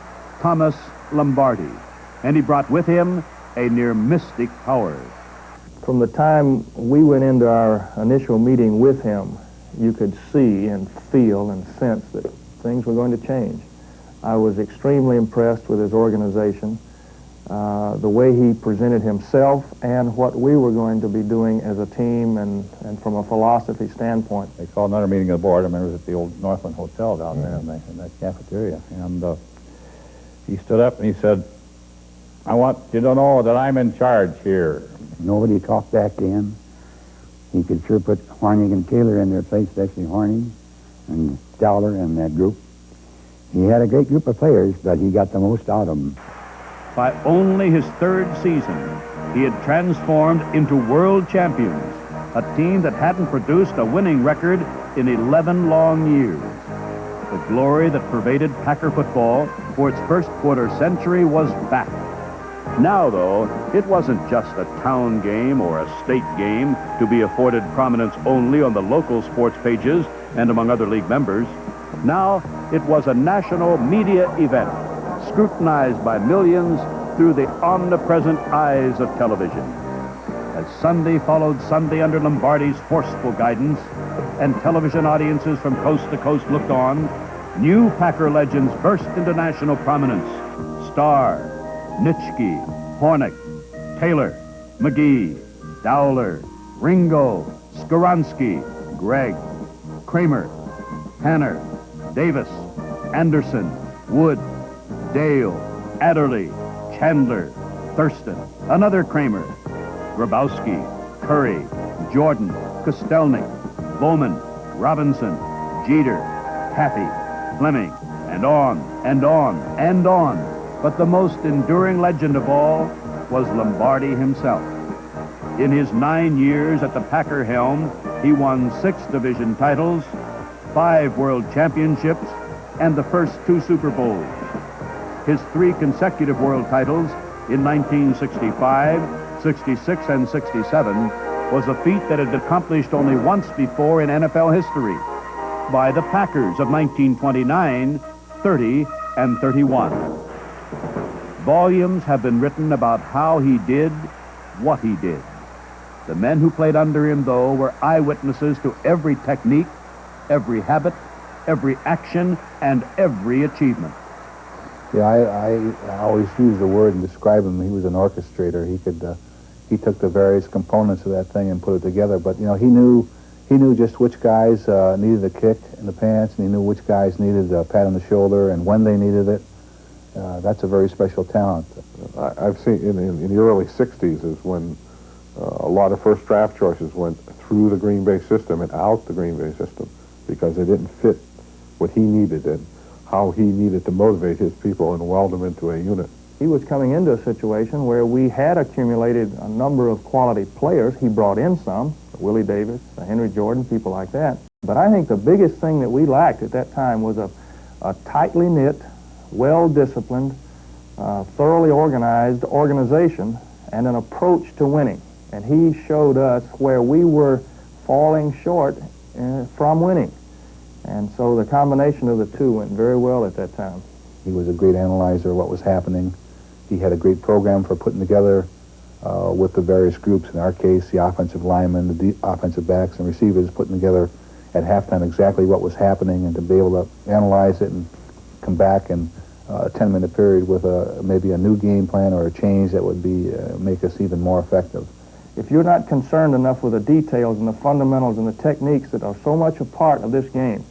Thomas Lombardi, and he brought with him a near mystic power. From the time we went into our initial meeting with him, you could see and feel and sense that things were going to change. I was extremely impressed with his organization, the way he presented himself and what we were going to be doing as a team and from a philosophy standpoint. They called another meeting of the board. I remember it was at the old Northland Hotel down there in that cafeteria. And he stood up and he said, "I want you to know that I'm in charge here." Nobody talked back in. He could sure put Hornig and Taylor in their place, especially Hornig and Dowler and that group. He had a great group of players, but he got the most out of them. By only his third season, he had transformed into world champions, a team that hadn't produced a winning record in 11 long years. The glory that pervaded Packer football for its first quarter century was back. Now, though, it wasn't just a town game or a state game to be afforded prominence only on the local sports pages and among other league members. Now, it was a national media event, scrutinized by millions through the omnipresent eyes of television. As Sunday followed Sunday under Lombardi's forceful guidance, and television audiences from coast to coast looked on, new Packer legends burst into national prominence. Starr, Nitschke, Hornick, Taylor, McGee, Dowler, Ringo, Skoransky, Gregg, Kramer, Hanner, Davis, Anderson, Wood, Dale, Adderley, Chandler, Thurston, another Kramer, Grabowski, Curry, Jordan, Kostelnik, Bowman, Robinson, Jeter, Caffey, Fleming, and on and on and on. But the most enduring legend of all was Lombardi himself. In his 9 years at the Packer helm, he won 6 division titles, 5 world championships, and the first 2 Super Bowls. His 3 consecutive world titles in 1965, 66, and 67 was a feat that had been accomplished only once before in NFL history by the Packers of 1929, 30, and 31. Volumes have been written about how he did what he did. The men who played under him, though, were eyewitnesses to every technique, every habit, every action, and every achievement. Yeah, I always use the word and describe him. He was an orchestrator. He took the various components of that thing and put it together. But, you know, he knew just which guys needed a kick in the pants, and he knew which guys needed a pat on the shoulder and when they needed it. That's a very special talent. I've seen in the early 60s is when a lot of first draft choices went through the Green Bay system and out the Green Bay system because they didn't fit what he needed and how he needed to motivate his people and weld them into a unit. He was coming into a situation where we had accumulated a number of quality players. He brought in some, Willie Davis, Henry Jordan, people like that. But I think the biggest thing that we lacked at that time was a tightly knit, well-disciplined, thoroughly organized organization and an approach to winning. And he showed us where we were falling short from winning. And so the combination of the two went very well at that time. He was a great analyzer of what was happening. He had a great program for putting together with the various groups. In our case, the offensive linemen, the offensive backs, and receivers, putting together at halftime exactly what was happening and to be able to analyze it and come back in a 10-minute period with maybe a new game plan or a change that would make us even more effective. If you're not concerned enough with the details and the fundamentals and the techniques that are so much a part of this game,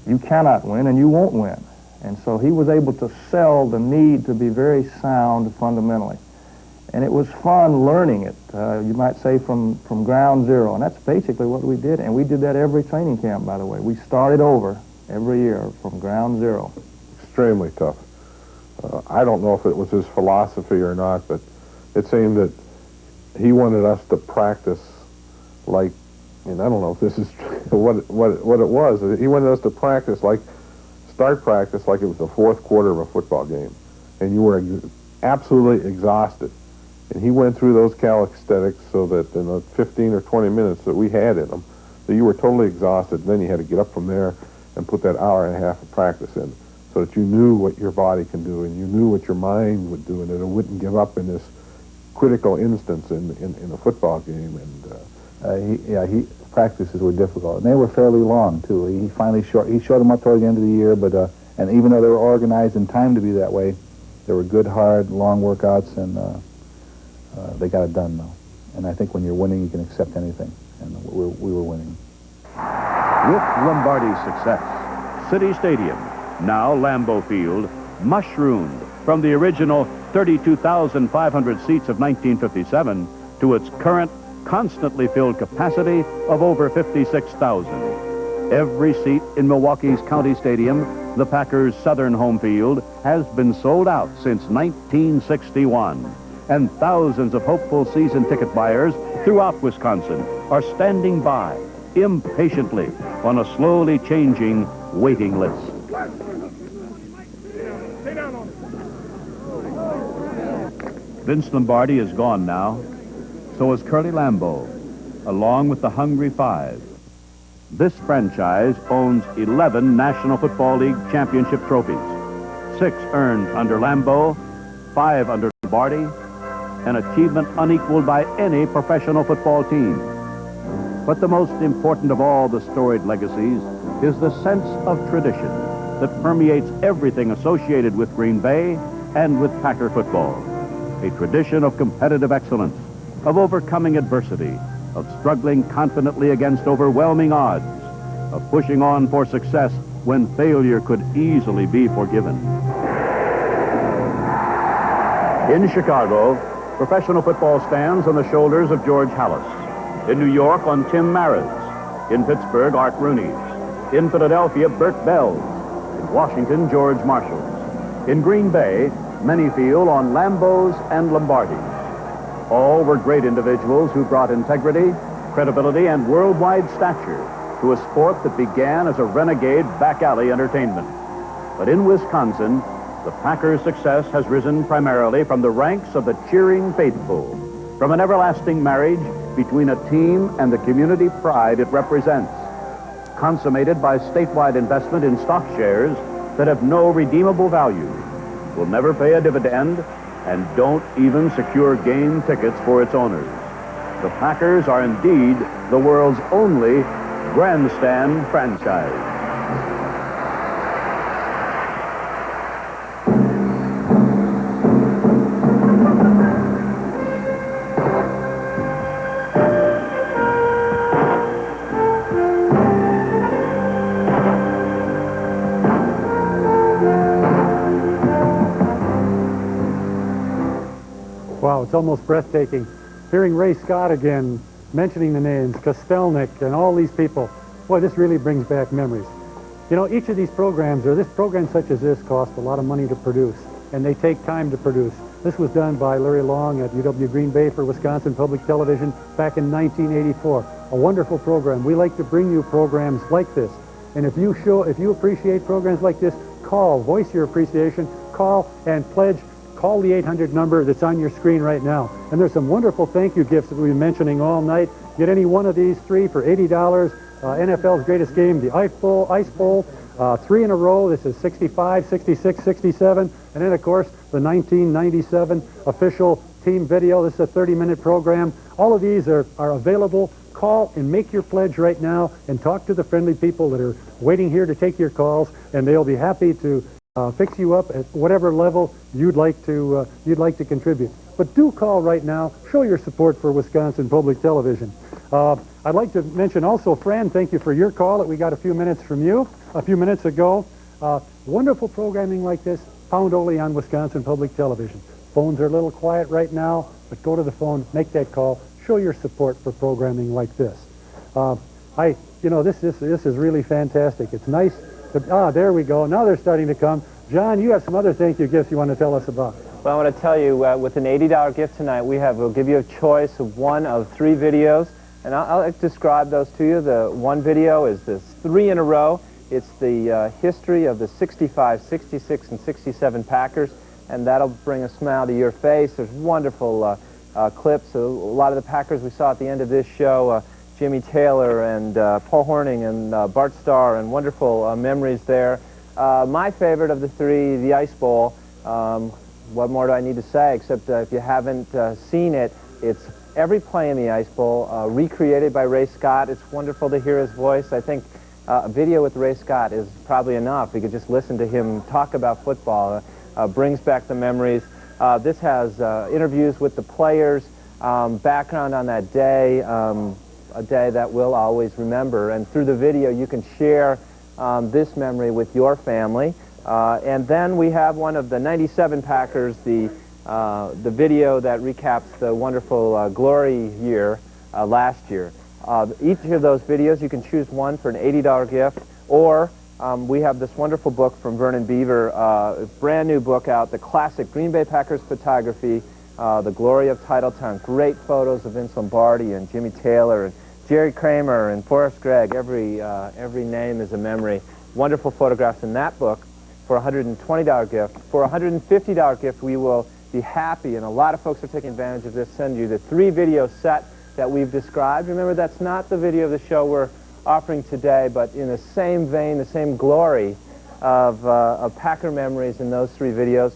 you cannot win and you won't win. And so he was able to sell the need to be very sound fundamentally. And it was fun learning it, you might say, from ground zero. And that's basically what we did. And we did that every training camp, by the way. We started over every year from ground zero. Extremely tough. I don't know if it was his philosophy or not, but it seemed that he wanted us to practice like, and I don't know if this is what it was. He wanted us to practice like, start practice like it was the fourth quarter of a football game, and you were absolutely exhausted. And he went through those calisthenics so that in the 15 or 20 minutes that we had in them, that you were totally exhausted, and then you had to get up from there and put that hour and a half of practice in so that you knew what your body can do and you knew what your mind would do and that it wouldn't give up in this critical instance in a football game. And practices were difficult, and they were fairly long too. He showed them up toward the end of the year, but and even though they were organized in time to be that way, they were good, hard, long workouts, and they got it done though. And I think when you're winning, you can accept anything, and we were winning. With Lombardi's success, City Stadium, now Lambeau Field, mushroomed from the original 32,500 seats of 1957 to its current constantly filled capacity of over 56,000. Every seat in Milwaukee's County Stadium, the Packers' southern home field, has been sold out since 1961. And thousands of hopeful season ticket buyers throughout Wisconsin are standing by impatiently on a slowly changing waiting list. Vince Lombardi is gone now. So is Curly Lambeau, along with the Hungry Five. This franchise owns 11 National Football League championship trophies, 6 earned under Lambeau, 5 under Lombardi, an achievement unequaled by any professional football team. But the most important of all the storied legacies is the sense of tradition that permeates everything associated with Green Bay and with Packer football. A tradition of competitive excellence, of overcoming adversity, of struggling confidently against overwhelming odds, of pushing on for success when failure could easily be forgiven. In Chicago, professional football stands on the shoulders of George Halas. In New York, on Tim Maras. In Pittsburgh, Art Rooney's. In Philadelphia, Burt Bell's. In Washington, George Marshall's. In Green Bay, many feel on Lambeau's and Lombardi's. All were great individuals who brought integrity, credibility, and worldwide stature to a sport that began as a renegade back alley entertainment. But in Wisconsin, the Packers' success has risen primarily from the ranks of the cheering faithful, from an everlasting marriage between a team and the community pride it represents, consummated by statewide investment in stock shares that have no redeemable value, will never pay a dividend, and don't even secure game tickets for its owners. The Packers are indeed the world's only Grandstand franchise. Wow, it's almost breathtaking. Hearing Ray Scott again, mentioning the names, Kostelnik, and all these people. Boy, this really brings back memories. You know, each of these programs, or this program such as this, cost a lot of money to produce, and they take time to produce. This was done by Larry Long at UW Green Bay for Wisconsin Public Television back in 1984. A wonderful program. We like to bring you programs like this. And if you appreciate programs like this, call, voice your appreciation, call and pledge. Call the 800 number that's on your screen right now. And there's some wonderful thank you gifts that we've been mentioning all night. Get any one of these 3 for $80. NFL's greatest game, the Ice Bowl, 3 in a row. This is 65, 66, 67. And then, of course, the 1997 official team video. This is a 30-minute program. All of these are available. Call and make your pledge right now and talk to the friendly people that are waiting here to take your calls, and they'll be happy to fix you up at whatever level you'd like to contribute. But do call right now. Show your support for Wisconsin Public Television. I'd like to mention also, Fran, thank you for your call that we got a few minutes from you a few minutes ago. Wonderful programming like this found only on Wisconsin Public Television. Phones are a little quiet right now, but go to the phone, make that call, show your support for programming like this. This is really fantastic. It's nice. There we go. Now they're starting to come. John, you have some other thank you gifts you want to tell us about. Well, I want to tell you, with an $80 gift tonight, we'll give you a choice of one of 3 videos, and I'll describe those to you. The one video is this 3 in a row. It's the history of the 65, 66, and 67 Packers, and that'll bring a smile to your face. There's wonderful clips. A lot of the Packers we saw at the end of this show, Jimmy Taylor and Paul Hornung and Bart Starr, and wonderful memories there. My favorite of the 3, the Ice Bowl. What more do I need to say, except if you haven't seen it, it's every play in the Ice Bowl, recreated by Ray Scott. It's wonderful to hear his voice. I think a video with Ray Scott is probably enough. You could just listen to him talk about football. Brings back the memories. This has interviews with the players, background on that day, a day that we'll always remember. And through the video, you can share this memory with your family. And then we have one of the 97 Packers, the video that recaps the wonderful glory year last year. Each of those videos, you can choose one for an $80 gift, or we have this wonderful book from Vernon Beaver, a brand new book out, the classic Green Bay Packers photography, The Glory of Titletown. Great photos of Vince Lombardi and Jimmy Taylor and Jerry Kramer and Forrest Gregg. Every name is a memory. Wonderful photographs in that book for a $120 gift. For a $150 gift, we will be happy, and a lot of folks are taking advantage of this, send you the 3-video set that we've described. Remember, that's not the video of the show we're offering today, but in the same vein, the same glory of Packer memories in those 3 videos.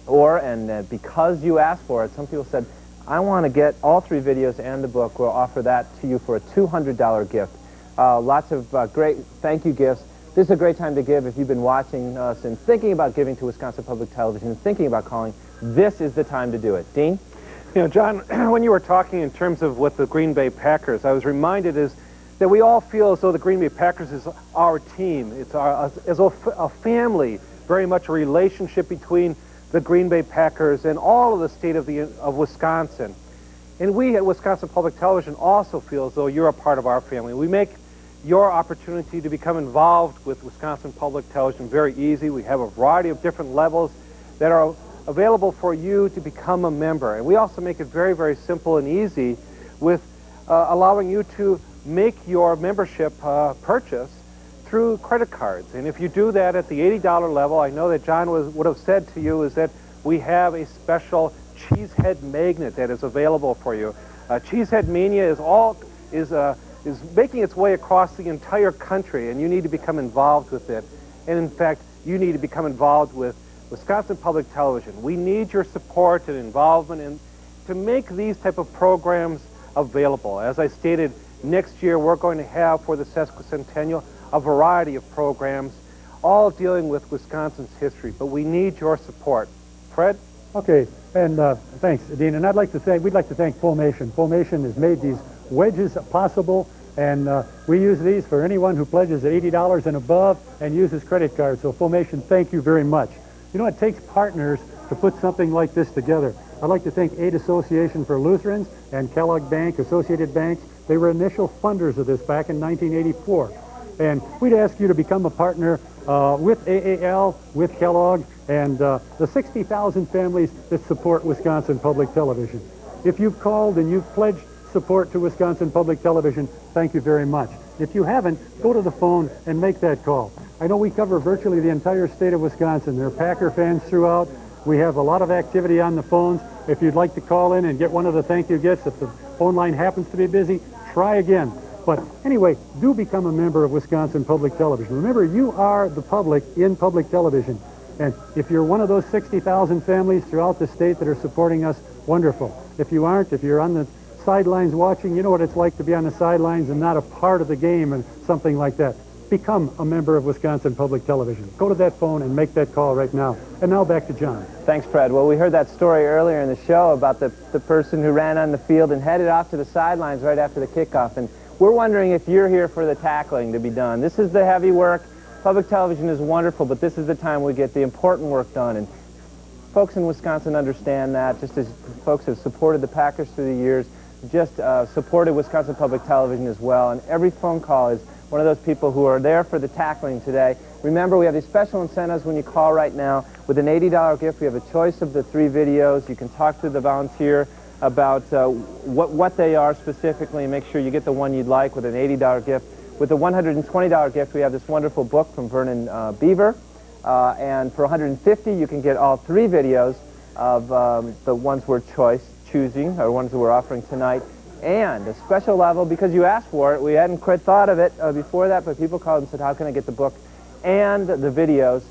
Or, and because you asked for it, some people said, I want to get all 3 videos and the book. We'll offer that to you for a $200 gift. Lots of great thank you gifts. This is a great time to give if you've been watching us and thinking about giving to Wisconsin Public Television and thinking about calling. This is the time to do it. Dean? You know, John, when you were talking in terms of what the Green Bay Packers, I was reminded that we all feel as though the Green Bay Packers is our team. It's as a family, very much a relationship between the Green Bay Packers and all of the state of Wisconsin. And we at Wisconsin Public Television also feel as though you're a part of our family. We make your opportunity to become involved with Wisconsin Public Television very easy. We have a variety of different levels that are available for you to become a member. And we also make it very, very simple and easy with allowing you to make your membership purchase through credit cards. And if you do that at the $80 level, I know that John would have said to you is that we have a special Cheesehead magnet that is available for you. Cheesehead Mania is making its way across the entire country, and you need to become involved with it. And in fact, you need to become involved with Wisconsin Public Television. We need your support and involvement to make these type of programs available. As I stated, next year we're going to have for the sesquicentennial a variety of programs, all dealing with Wisconsin's history, but we need your support. Fred? Okay, and thanks, Dean. And we'd like to thank Fullmation. Fullmation has made these wedges possible, and we use these for anyone who pledges at $80 and above and uses credit cards. So Fullmation, thank you very much. You know, it takes partners to put something like this together. I'd like to thank Aid Association for Lutherans and Kellogg Bank, Associated Banks. They were initial funders of this back in 1984. And we'd ask you to become a partner with AAL, with Kellogg, and the 60,000 families that support Wisconsin Public Television. If you've called and you've pledged support to Wisconsin Public Television, thank you very much. If you haven't, go to the phone and make that call. I know we cover virtually the entire state of Wisconsin. There are Packer fans throughout. We have a lot of activity on the phones. If you'd like to call in and get one of the thank you gifts, if the phone line happens to be busy, try again. But anyway, do become a member of Wisconsin Public Television. Remember, you are the public in public television. And if you're one of those 60,000 families throughout the state that are supporting us, wonderful. If you aren't, if you're on the sidelines watching, you know what it's like to be on the sidelines and not a part of the game and something like that. Become a member of Wisconsin Public Television. Go to that phone and make that call right now. And now back to John. Thanks, Fred. Well, we heard that story earlier in the show about the person who ran on the field and headed off to the sidelines right after the kickoff. And we're wondering if you're here for the tackling to be done. This is the heavy work. Public television is wonderful, but this is the time we get the important work done. And folks in Wisconsin understand that, just as folks have supported the Packers through the years, just supported Wisconsin Public Television as well. And every phone call is one of those people who are there for the tackling today. Remember, we have these special incentives when you call right now. With an $80 gift, we have a choice of the 3 videos. You can talk to the volunteer about what they are specifically and make sure you get the one you'd like with an $80 gift. With the $120 gift, we have this wonderful book from Vernon Beaver. And for $150, you can get all 3 videos of the ones we're choosing, or ones that we're offering tonight. And a special level, because you asked for it, we hadn't quite thought of it before that, but people called and said, how can I get the book and the videos?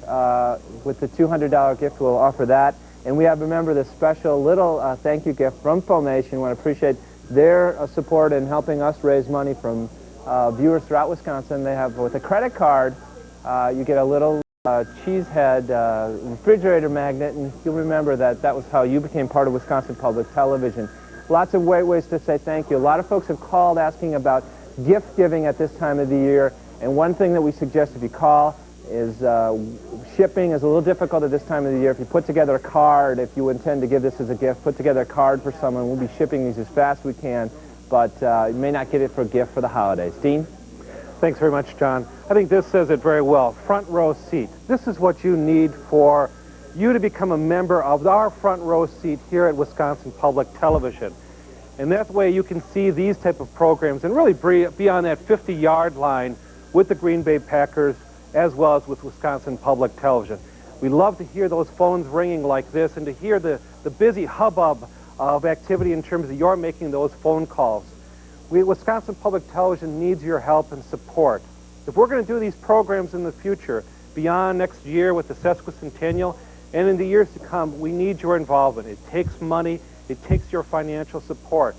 With the $200 gift, we'll offer that. And we have, remember, this special little thank you gift from Fullmation. We want to appreciate their support in helping us raise money from viewers throughout Wisconsin. They have, with a credit card, you get a little Cheesehead refrigerator magnet, and you'll remember that that was how you became part of Wisconsin Public Television. Lots of ways to say thank you. A lot of folks have called asking about gift giving at this time of the year, and one thing that we suggest if you call is shipping is a little difficult at this time of the year. If you put together a card, if you intend to give this as a gift, put together a card for someone. We'll be shipping these as fast as we can. but you may not get it for a gift for the holidays. Dean? Thanks very much, John. I think this says it very well. Front row seat. This is what you need for you to become a member of our front row seat here at Wisconsin Public Television. And that way you can see these type of programs and really be on that 50-yard line with the Green Bay Packers as well as with Wisconsin Public Television. We love to hear those phones ringing like this and to hear the busy hubbub of activity in terms of your making those phone calls. Wisconsin Public Television needs your help and support. If we're going to do these programs in the future, beyond next year with the sesquicentennial, and in the years to come, we need your involvement. It takes money, it takes your financial support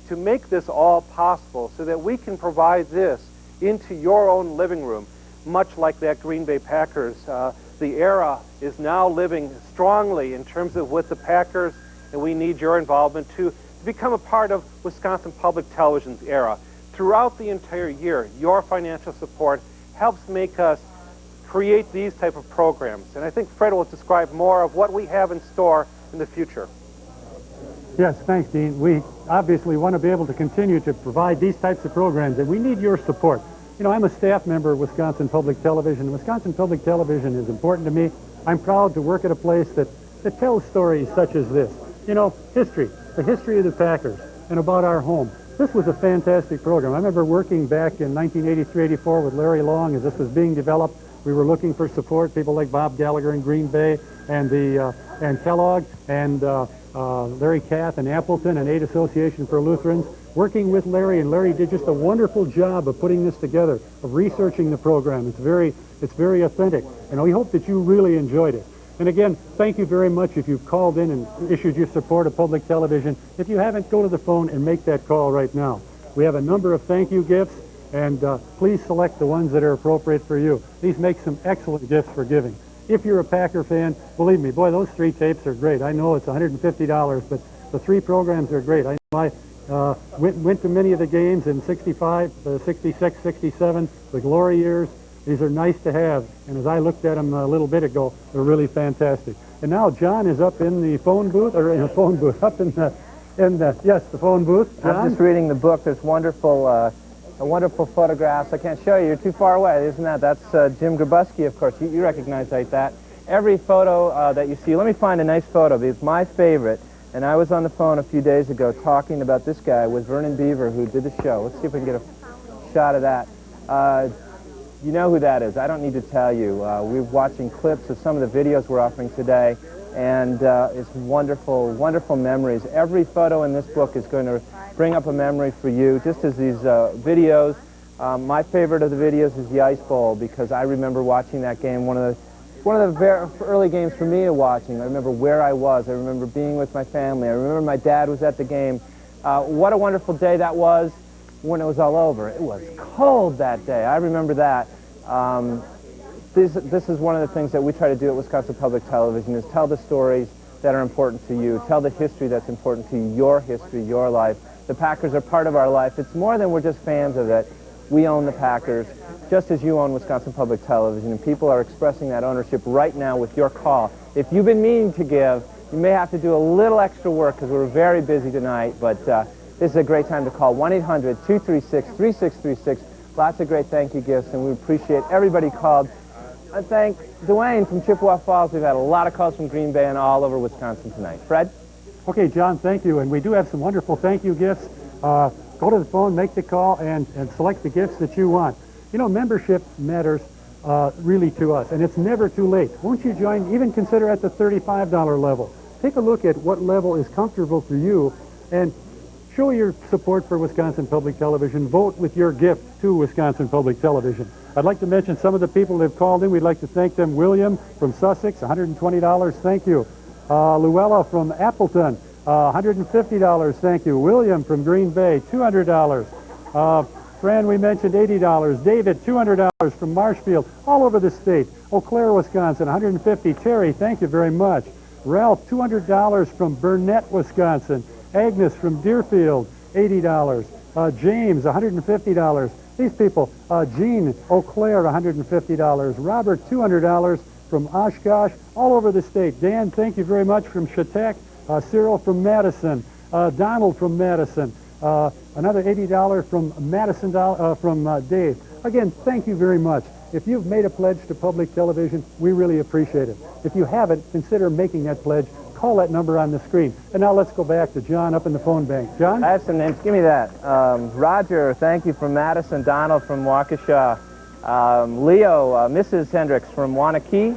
to make this all possible so that we can provide this into your own living room, much like that Green Bay Packers. The era is now living strongly in terms of with the Packers, and we need your involvement to become a part of Wisconsin Public Television's era. Throughout the entire year, your financial support helps make us create these type of programs. And I think Fred will describe more of what we have in store in the future. Yes, thanks, Dean. We obviously want to be able to continue to provide these types of programs, and we need your support. You know, I'm a staff member of Wisconsin Public Television. Wisconsin Public Television is important to me. I'm proud to work at a place that tells stories such as this. You know, history, the history of the Packers, and about our home. This was a fantastic program. I remember working back in 1983-84 with Larry Long as this was being developed. We were looking for support, people like Bob Gallagher in Green Bay, and Kellogg, and Larry Kath in Appleton, and Aid Association for Lutherans, working with Larry, and Larry did just a wonderful job of putting this together, of researching the program. It's very authentic, and we hope that you really enjoyed it. And again, thank you very much if you've called in and issued your support of public television. If you haven't, go to the phone and make that call right now. We have a number of thank you gifts, and please select the ones that are appropriate for you. These make some excellent gifts for giving. If you're a Packer fan, believe me, boy, those 3 tapes are great. I know it's $150, but the 3 programs are great. I know I went to many of the games in 65, 66, 67, the glory years. These are nice to have, and as I looked at them a little bit ago, they're really fantastic. And now John is up in the phone booth, up in the phone booth. John? I'm just reading the book. There's wonderful photographs. I can't show you. You're too far away, isn't that? That's Jim Grabowski, of course. You recognize like that. Every photo that you see, let me find a nice photo. It's my favorite, and I was on the phone a few days ago talking about this guy with Vernon Beaver, who did the show. Let's see if we can get a shot of that. You know who that is. I don't need to tell you. We're watching clips of some of the videos we're offering today, and it's wonderful, wonderful memories. Every photo in this book is going to bring up a memory for you, just as these videos. My favorite of the videos is the Ice Bowl, because I remember watching that game, one of the very early games for me watching. I remember where I was. I remember being with my family. I remember my dad was at the game. What a wonderful day that was when it was all over. It was cold that day. I remember that. This is one of the things that we try to do at Wisconsin Public Television, is tell the stories that are important to you, tell the history that's important to you, your history, your life. The Packers are part of our life. It's more than we're just fans of it. We own the Packers, just as you own Wisconsin Public Television, and people are expressing that ownership right now with your call. If you've been meaning to give, you may have to do a little extra work because we're very busy tonight, but this is a great time to call 1-800-236-3636. Lots of great thank you gifts, and we appreciate everybody called. I thank Dwayne from Chippewa Falls. We've had a lot of calls from Green Bay and all over Wisconsin tonight. Fred? Okay, John, thank you. And we do have some wonderful thank you gifts. Go to the phone, make the call, and select the gifts that you want. You know, membership matters really to us, and it's never too late. Won't you join, even consider at the $35 level. Take a look at what level is comfortable for you, and show your support for Wisconsin Public Television. Vote with your gift to Wisconsin Public Television. I'd like to mention some of the people that have called in. We'd like to thank them. William from Sussex, $120, thank you. Luella from Appleton, $150, thank you. William from Green Bay, $200. Fran, we mentioned $80. David, $200 from Marshfield, all over the state. Eau Claire, Wisconsin, $150. Terry, thank you very much. Ralph, $200 from Burnett, Wisconsin. Agnes from Deerfield, $80. James, $150. These people, Jean, Eau Claire, $150. Robert, $200 from Oshkosh, all over the state. Dan, thank you very much from Chautauqua. Cyril from Madison. Donald from Madison. Another $80 from Madison, from Dave. Again, thank you very much. If you've made a pledge to public television, we really appreciate it. If you haven't, consider making that pledge. Call that number on the screen. And now let's go back to John up in the phone bank. John? I have some names. Give me that. Roger, thank you from Madison. Donald from Waukesha. Leo, Mrs. Hendricks from Wanakee.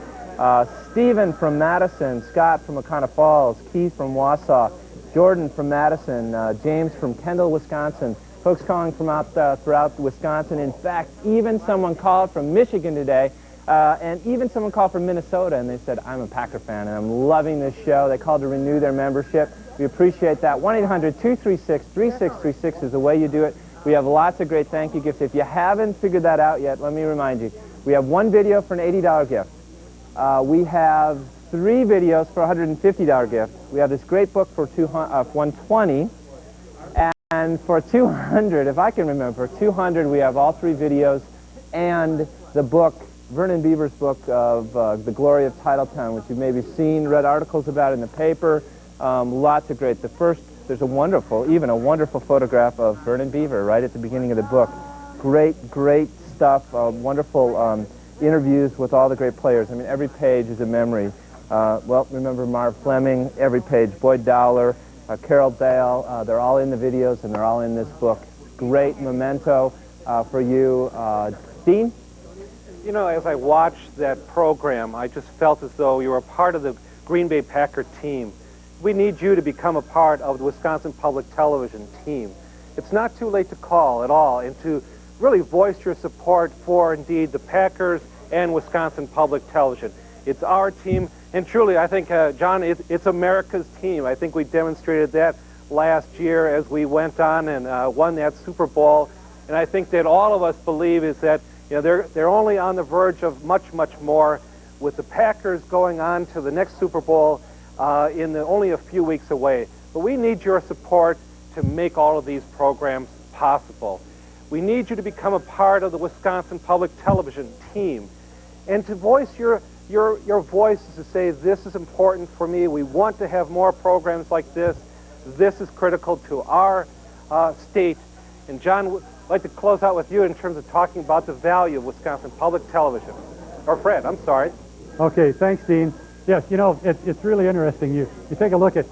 Stephen from Madison. Scott from Oconto Falls. Keith from Wausau. Jordan from Madison. James from Kendall, Wisconsin. Folks calling from out throughout Wisconsin. In fact, even someone called from Michigan today, and even someone called from Minnesota, and they said, I'm a Packer fan, and I'm loving this show. They called to renew their membership. We appreciate that. 1-800-236-3636 is the way you do it. We have lots of great thank you gifts. If you haven't figured that out yet, let me remind you. We have one video for an $80 gift. We have 3 videos for a $150 gift. We have this great book for $120. And for $200, if I can remember, for $200 we have all 3 videos and the book, Vernon Beaver's book of The Glory of Telethon, which you've maybe seen, read articles about in the paper. Lots of great. The first, there's a wonderful photograph of Vernon Beaver right at the beginning of the book. Great stuff, wonderful interviews with all the great players. I mean, every page is a memory. Well, remember Marv Fleming, every page, Boyd Dowler, Carol Dale, they're all in the videos and they're all in this book. Great memento for you. Dean? You know, as I watched that program, I just felt as though you were a part of the Green Bay Packer team. We need you to become a part of the Wisconsin Public Television team. It's not too late to call at all and to really voice your support for, indeed, the Packers and Wisconsin Public Television. It's our team. And truly, I think, John, it's America's team. I think we demonstrated that last year as we went on and won that Super Bowl. And I think that all of us believe is that, you know, they're only on the verge of much more, with the Packers going on to the next Super Bowl only a few weeks away. But we need your support to make all of these programs possible. We need you to become a part of the Wisconsin Public Television team and to voice your voice is to say, this is important for me. We want to have more programs like this. This is critical to our state. And John, I'd like to close out with you in terms of talking about the value of Wisconsin Public Television. Or Fred, I'm sorry. Okay, thanks, Dean. Yes, you know, it's really interesting. You take a look at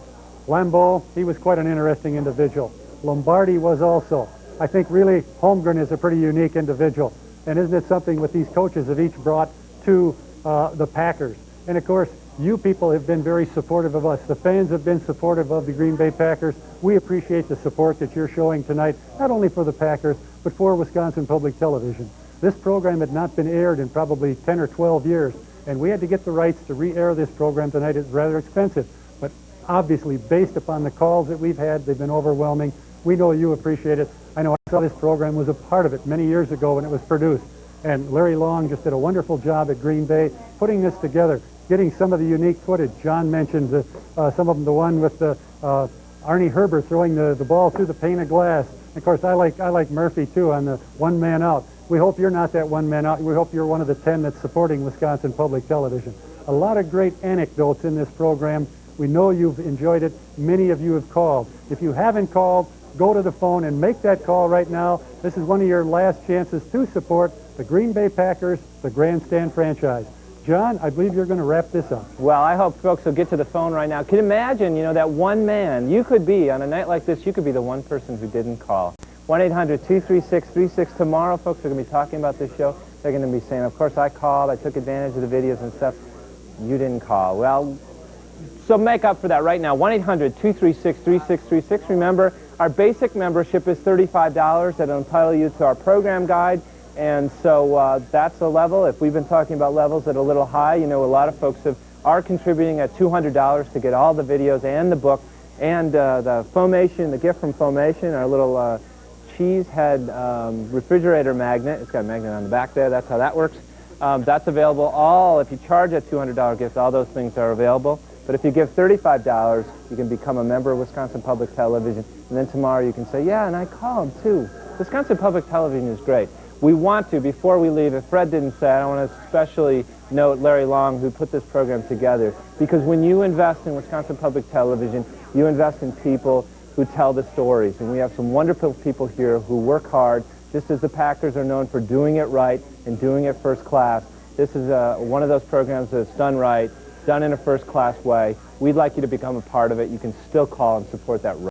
Lambeau. He was quite an interesting individual. Lombardi was also. I think really Holmgren is a pretty unique individual. And isn't it something what these coaches have each brought to the Packers? And of course, you people have been very supportive of us. The fans have been supportive of the Green Bay Packers. We appreciate the support that you're showing tonight, not only for the Packers, but for Wisconsin Public Television. This program had not been aired in probably 10 or 12 years, and we had to get the rights to re-air this program tonight. It's rather expensive, but obviously, based upon the calls that we've had, they've been overwhelming. We know you appreciate it. I know I saw this program, was a part of it many years ago when it was produced. And Larry Long just did a wonderful job at Green Bay putting this together, getting some of the unique footage. John mentioned some of them, the one with Arnie Herber throwing the ball through the pane of glass. Of course, I like Murphy, too, on the one man out. We hope you're not that one man out. We hope you're one of the 10 that's supporting Wisconsin Public Television. A lot of great anecdotes in this program. We know you've enjoyed it. Many of you have called. If you haven't called, go to the phone and make that call right now. This is one of your last chances to support the Green Bay Packers, the Grandstand franchise. John, I believe you're going to wrap this up. Well, I hope folks will get to the phone right now. Can you imagine, you know, that one man, you could be, on a night like this, you could be the one person who didn't call. 1-800-236-36. Tomorrow, folks are going to be talking about this show. They're going to be saying, of course, I called, I took advantage of the videos and stuff. You didn't call. Well, so make up for that right now. 1-800-236-3636. Remember, our basic membership is $35. That'll entitle you to our program guide. And so that's a level. If we've been talking about levels that are a little high, you know, a lot of folks are contributing at $200 to get all the videos and the book and the Foamation, the gift from Foamation, our little cheese head refrigerator magnet. It's got a magnet on the back there. That's how that works. That's available if you charge a $200 gift, all those things are available. But if you give $35, you can become a member of Wisconsin Public Television. And then tomorrow you can say, yeah, and I called too. Wisconsin Public Television is great. We want to, before we leave, if Fred didn't say, I want to especially note Larry Long, who put this program together. Because when you invest in Wisconsin Public Television, you invest in people who tell the stories. And we have some wonderful people here who work hard, just as the Packers are known for doing it right and doing it first class. This is one of those programs that's done right, done in a first class way. We'd like you to become a part of it. You can still call and support that.